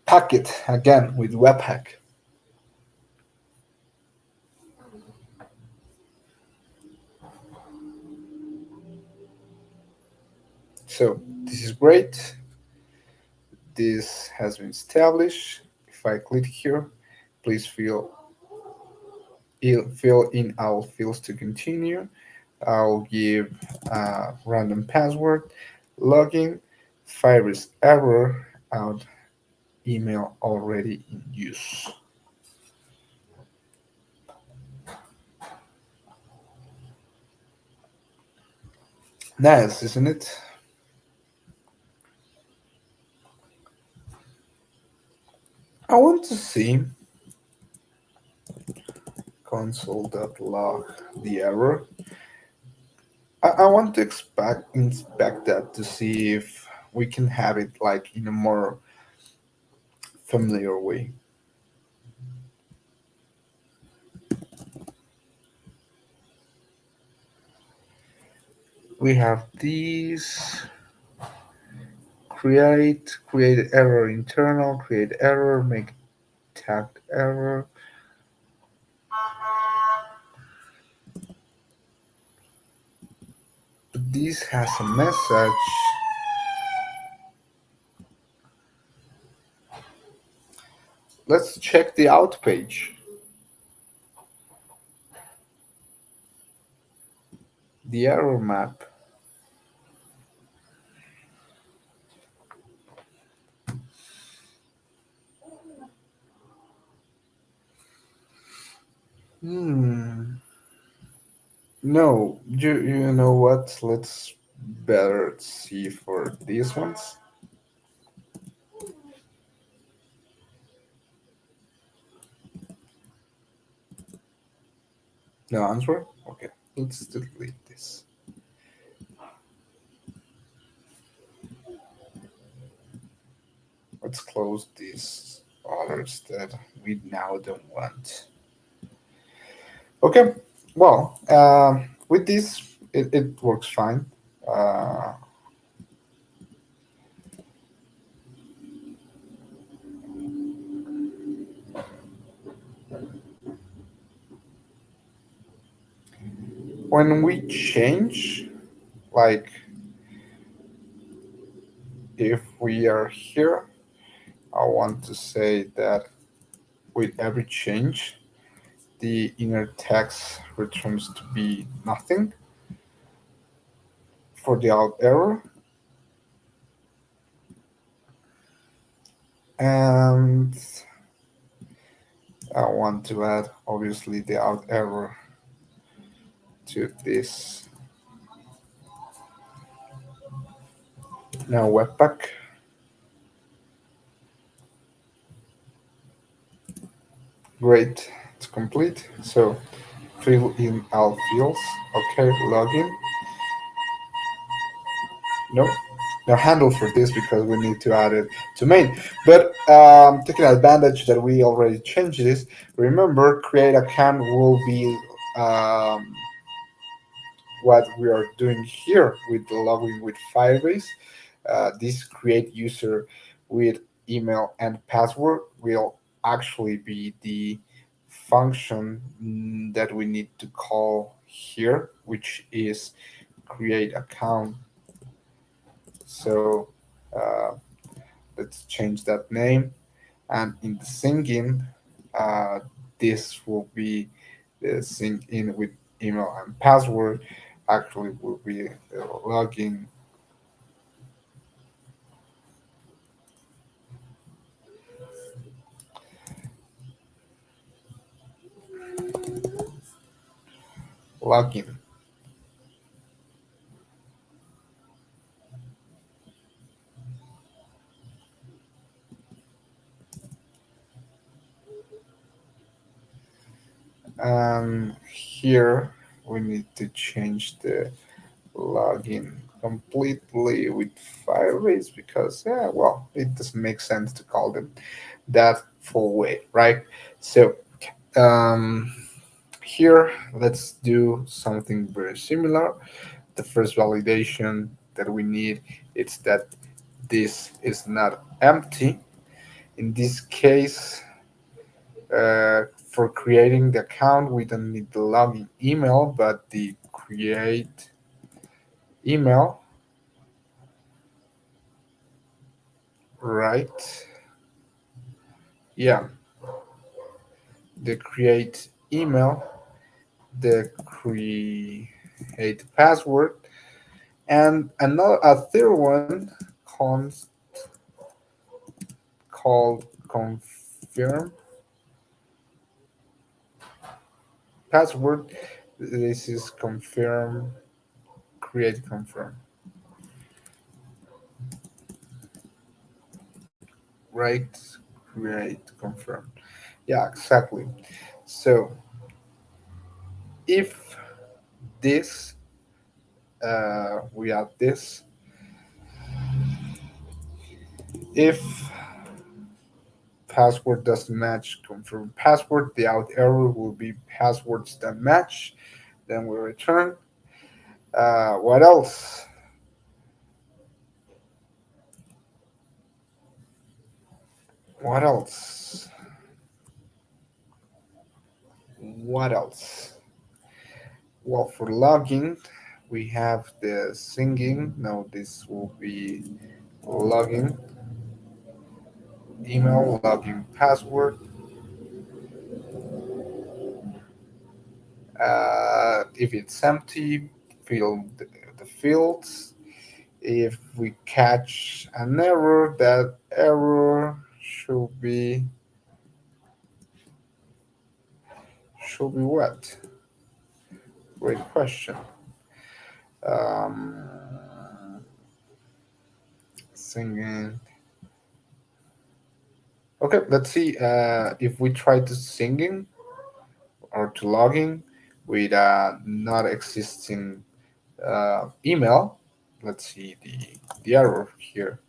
pack it again with Webpack. So this is great. This has been established. If I click here, please fill in all fields to continue. I'll give a random password, login, Firebase error, out email already in use. Nice, isn't it? I want to see console.log the error. I want to inspect that to see if we can have it like in a more familiar way. We have these create error internal, create error, make tag error. But this has a message. Let's check the out page. The error map. Hmm. No, you know what? Let's better see for these ones. No answer? Okay, let's delete this. Let's close these others that we now don't want. Okay, well, with this, it works fine. Uh, when we change, like if we are here, I want to say that with every change, the inner text returns to be nothing for the out error. And I want to add obviously the out error to this. Now Webpack. Great, it's complete. So fill in all fields. Okay, login. No, no handle for this because we need to add it to main. But taking advantage that we already changed this, remember create account will be um, what we are doing here with the login with Firebase. This create user with email and password will actually be the function that we need to call here, which is create account. So uh, let's change that name. And in the singing, uh, this will be the sync in with email and password. Actually, will be login login. And here we need to change the login completely with Firebase because, yeah, well, it doesn't make sense to call them that full way, right? So, um, here, let's do something very similar. The first validation that we need is that this is not empty. In this case, for creating the account, we don't need the login email, but the create email, right? Yeah, the create email, the create password, and another a third one cons, called confirm password. This is confirm, create confirm, right? Create confirm. Yeah, exactly. So if this, we add this, if password doesn't match confirm password, the out error will be passwords that match. Then we return. What else? What else? What else? Well, for logging, we have the singing. No, this will be login, email, login password. If it's empty, fill the fields. If we catch an error, that error should be what? Great question. Um, Singing. Okay, let's see. If we try to singing or to logging with not existing email, let's see the error here.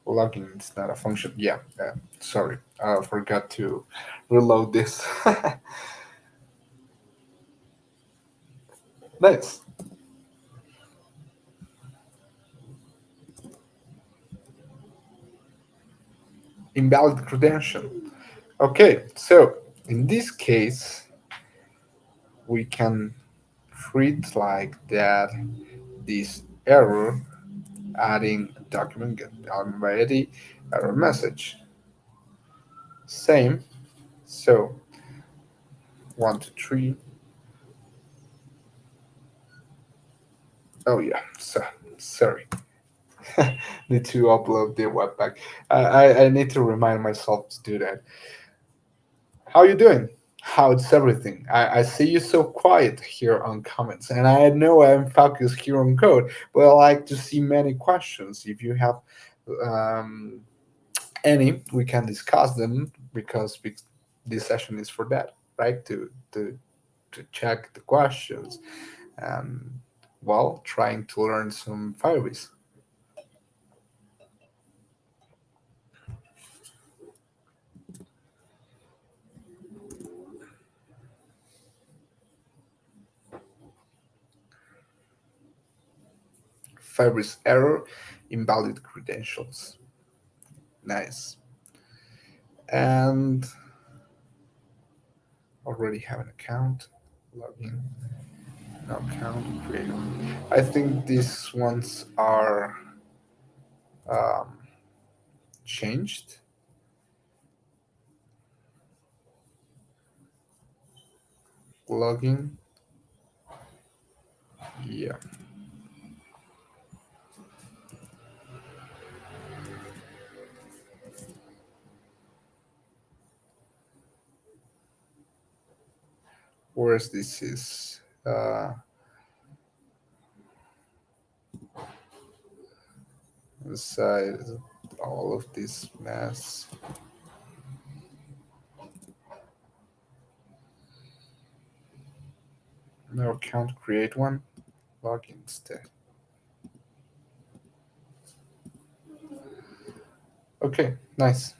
Logging is not a function. Yeah, sorry, I forgot to reload this. Nice. Invalid credential. Okay, so in this case, we can treat like that this error adding document get already error message. Same. So 1 2 3. Oh yeah. So sorry. Need to upload the webpack. I need to remind myself to do that. How you doing? How's everything? I see you so quiet here on comments, and I know I'm focused here on code, but I like to see many questions. If you have um, any, we can discuss them because this session is for that, right? To check the questions and well, trying to learn some Firebase. Firebase error, invalid credentials. Nice. And already have an account. Login. No account. Create. I think these ones are um, changed. Login. Yeah. Whereas this is inside all of this mess. No, can't create one. Log instead. Okay, nice.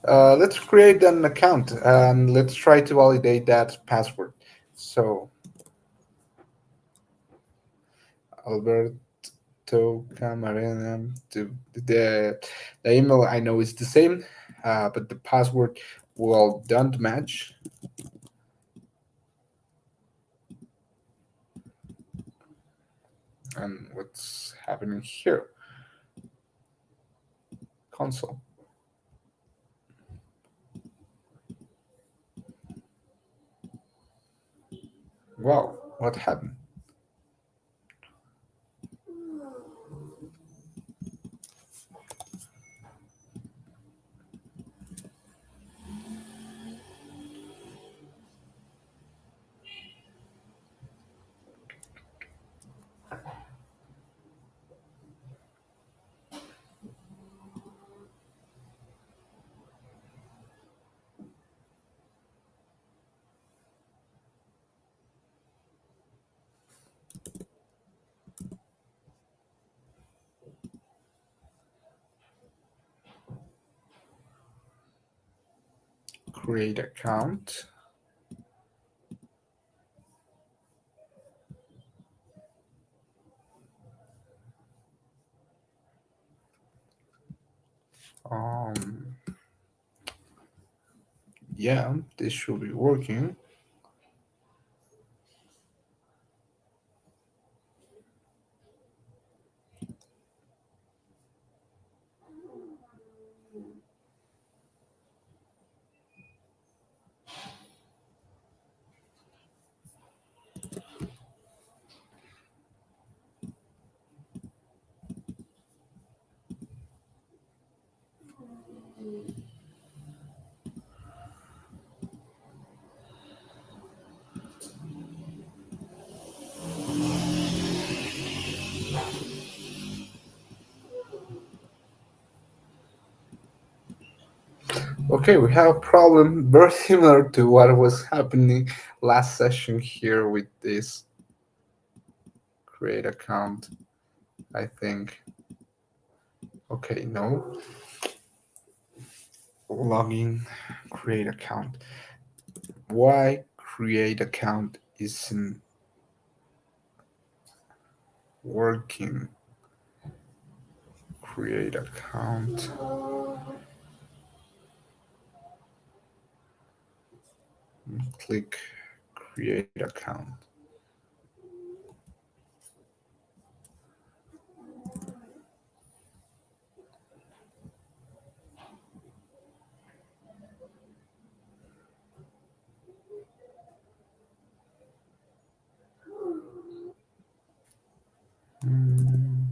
Let's create an account and let's try to validate that password. So Alberto Camarena, the email I know is the same, but the password well don't match. And what's happening here? Console. Wow, what happened? Create account. Um, yeah, this should be working. Okay, we have a problem very similar to what was happening last session here with this create account, I think. Okay, no. Login, create account. Why create account isn't working? Create account. Click create account. Mm,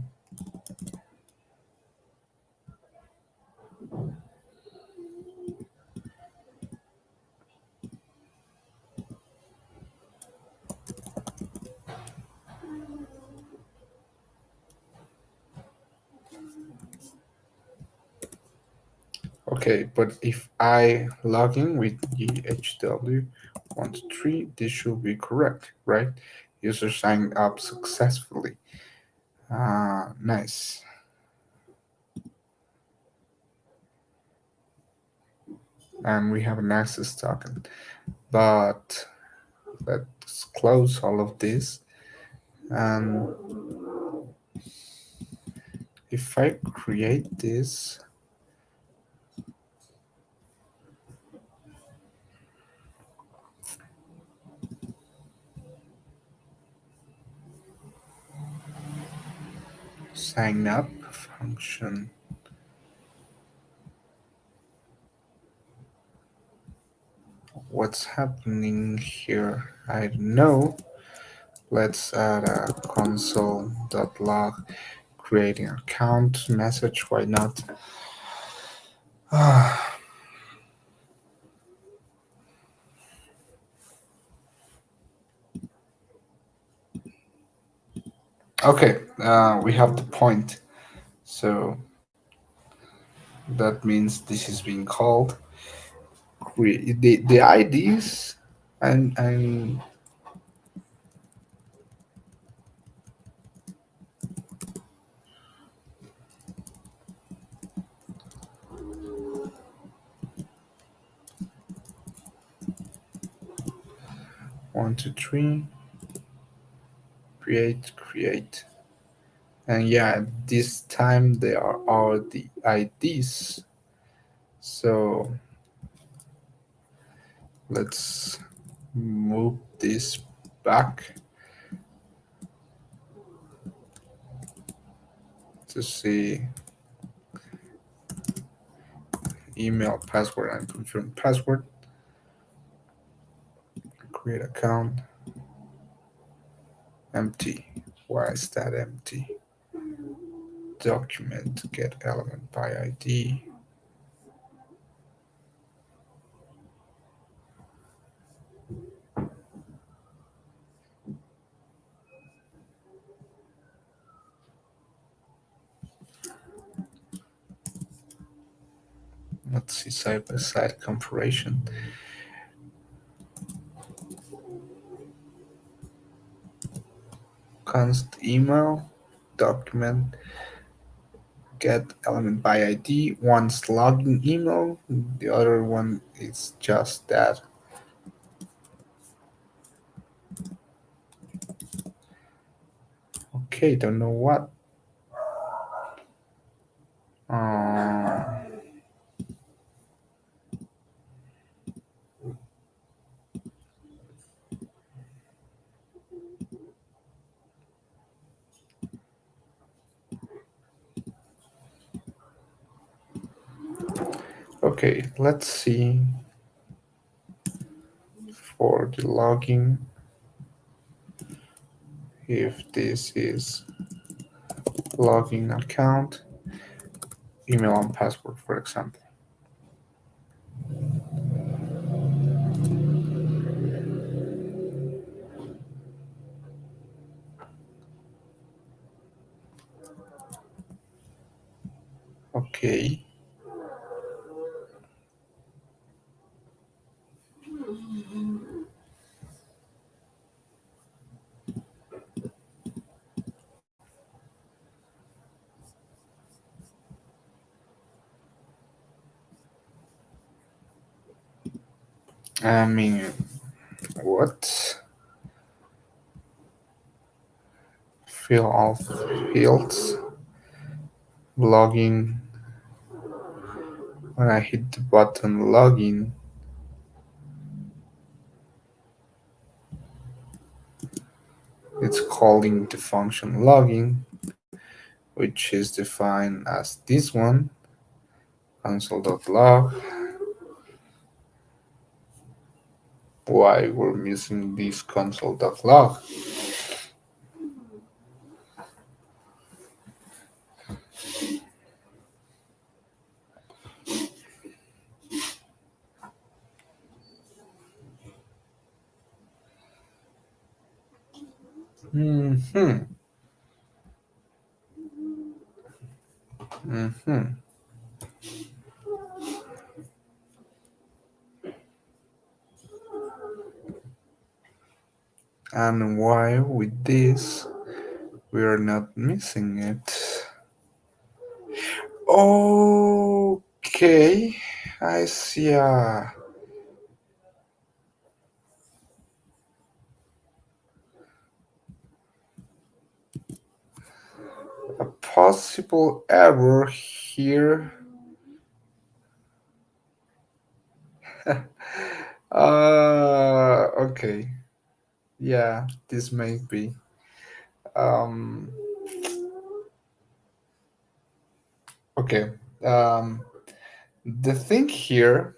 Okay, but if I log in with GHW 123, this should be correct, right? User signed up successfully. Nice. And we have an access token. But let's close all of this. And if I create this, sign up function, what's happening here? I don't know. Let's add a console.log creating account message. Why not? Okay, we have the point. So that means this is being called. The IDs and One, two, three. Create. And yeah, this time they are all the IDs. So let's move this back to see email, password, and confirm password. Create account. Empty. Why is that empty? Document, get element by ID. Let's see side by side comparison. Const email, document, get element by ID. One's login email, the other one is just that. Okay, don't know what. Uh, okay, let's see for the login if this is login account, email and password, for example. Okay. I mean, what? Fill all fields. Login. When I hit the button login, it's calling the function login, which is defined as this one, console.log. Why we're missing this console.log? Mm-hmm. Mm-hmm. And why with this we are not missing it? Okay, I see a possible error here. Okay. Yeah, this may be. Um, okay. Um, the thing here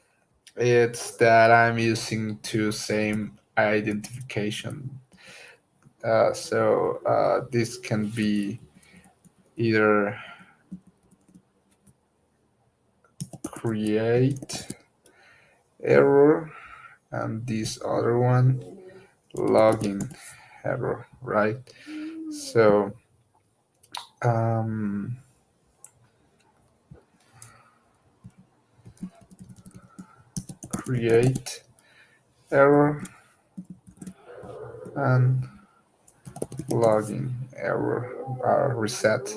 is that I'm using two same identification. So this can be either create error and this other one login error, right? So um, create error and login error are reset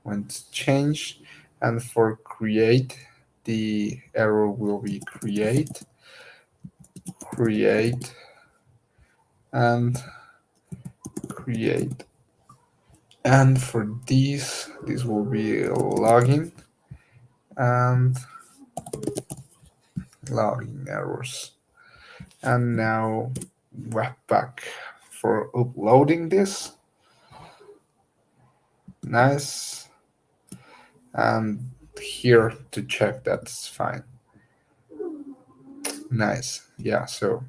when it's changed, and for create the error will be create and create. And for this will be login and login errors. And now Webpack for uploading this. Nice. And here to check that's fine. Nice. Yeah, so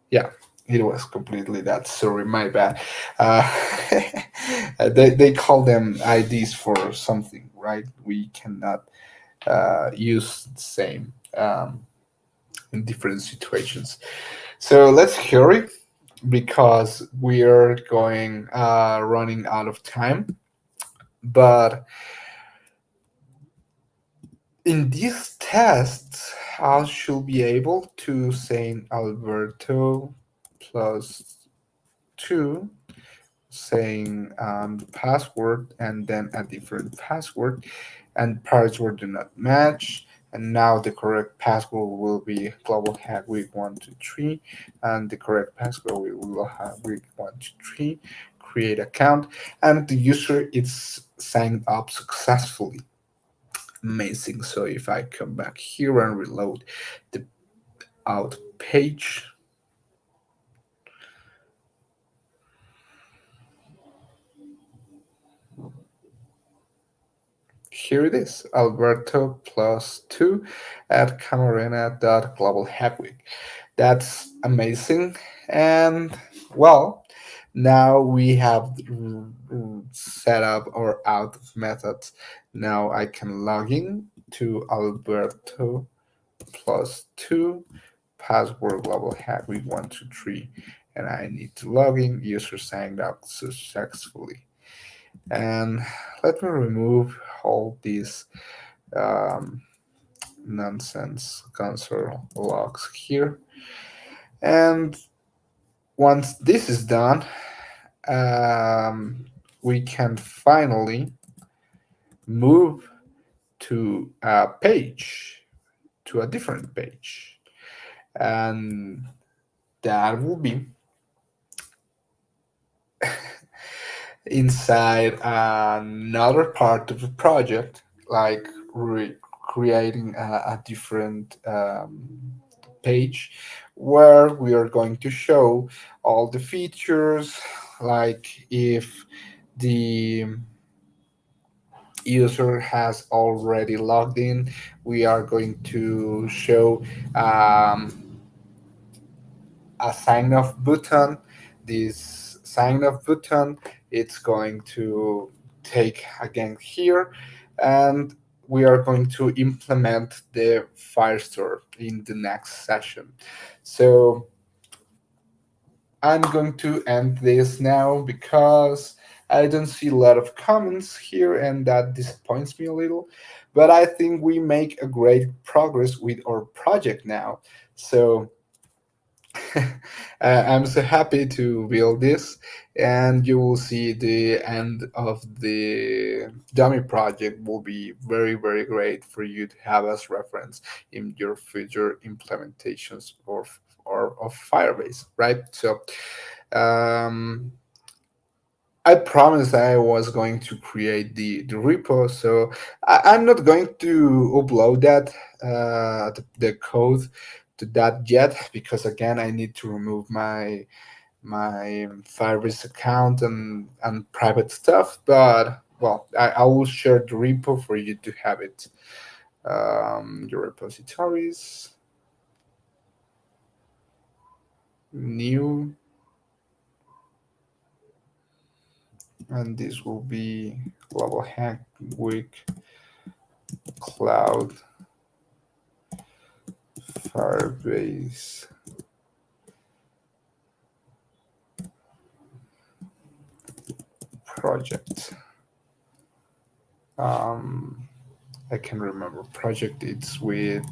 yeah, it was completely that. Sorry, my bad. Uh, they call them IDs for something, right? We cannot use the same in different situations. So let's hurry because we are going running out of time. But in these tests, I should be able to say Alberto plus 2, saying the password and then a different password, and password do not match. And now the correct password will be global hack week 123, and the correct password will have week 123. Create account, and the user is signed up successfully. Amazing. So if I come back here and reload the out page, here it is, Alberto plus 2 at camarena.globalhackweek. That's amazing. And well, now we have set up our out methods. Now I can log in to Alberto plus 2, password global hack week 123, and I need to log in, user signed up successfully. And let me remove all these um, nonsense console logs here. And once this is done, we can finally move to a page, to a different page. And that will be inside another part of the project, like creating a different page where we are going to show all the features, like if the user has already logged in, we are going to show a sign off button. This sign off button, it's going to take again here, and we are going to implement the Firestore in the next session. So I'm going to end this now because I don't see a lot of comments here, and that disappoints me a little. But I think we make a great progress with our project now. So I'm so happy to build this, and you will see the end of the dummy project will be very, very great for you to have as reference in your future implementations or of Firebase, right? So um, I promised I was going to create the repo, so I'm not going to upload that the code to that yet because again I need to remove my Firebase account and private stuff. But well, I will share the repo for you to have it. Your repositories, new, and this will be Global Hack Week Cloud Firebase project. Um, I can remember project. It's with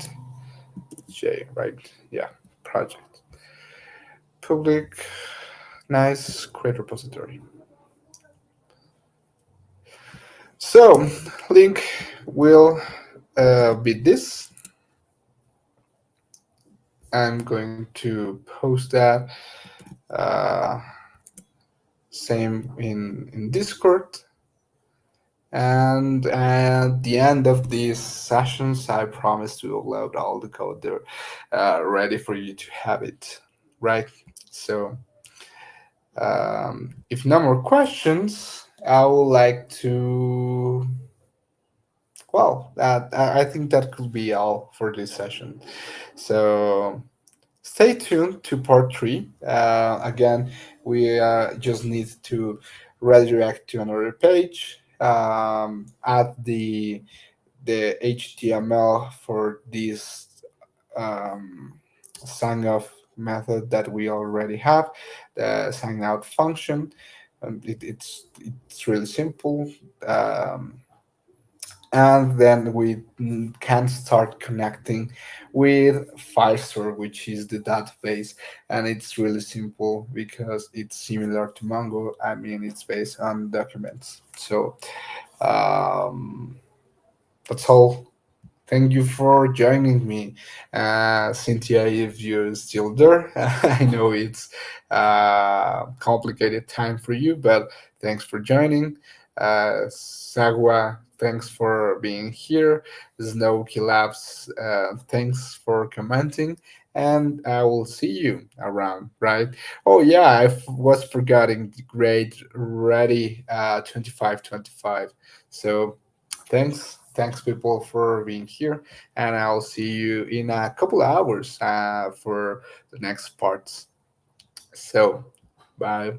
J, right? Yeah, project. Public, nice, create repository. So, link will be this. I'm going to post that. Uh, Same in Discord. And at the end of these sessions, I promise to upload all the code there, ready for you to have it, right? So, if no more questions, I would like to. Well, I think that could be all for this session. So stay tuned to part three. Again, we just need to redirect to another page, add the HTML for this um, sign off method that we already have, the sign out function. It's really simple. And then we can start connecting with Firestore, which is the database, and it's really simple because it's similar to Mongo. I mean, it's based on documents. So um, that's all. Thank you for joining me, Cynthia. If you're still there, I know it's complicated time for you, but thanks for joining. Sagwa, thanks for being here. Snowkey Labs, thanks for commenting, and I will see you around. Right? Oh yeah, was forgetting the grade ready 2525. So thanks people for being here, and I'll see you in a couple of hours for the next parts. So bye.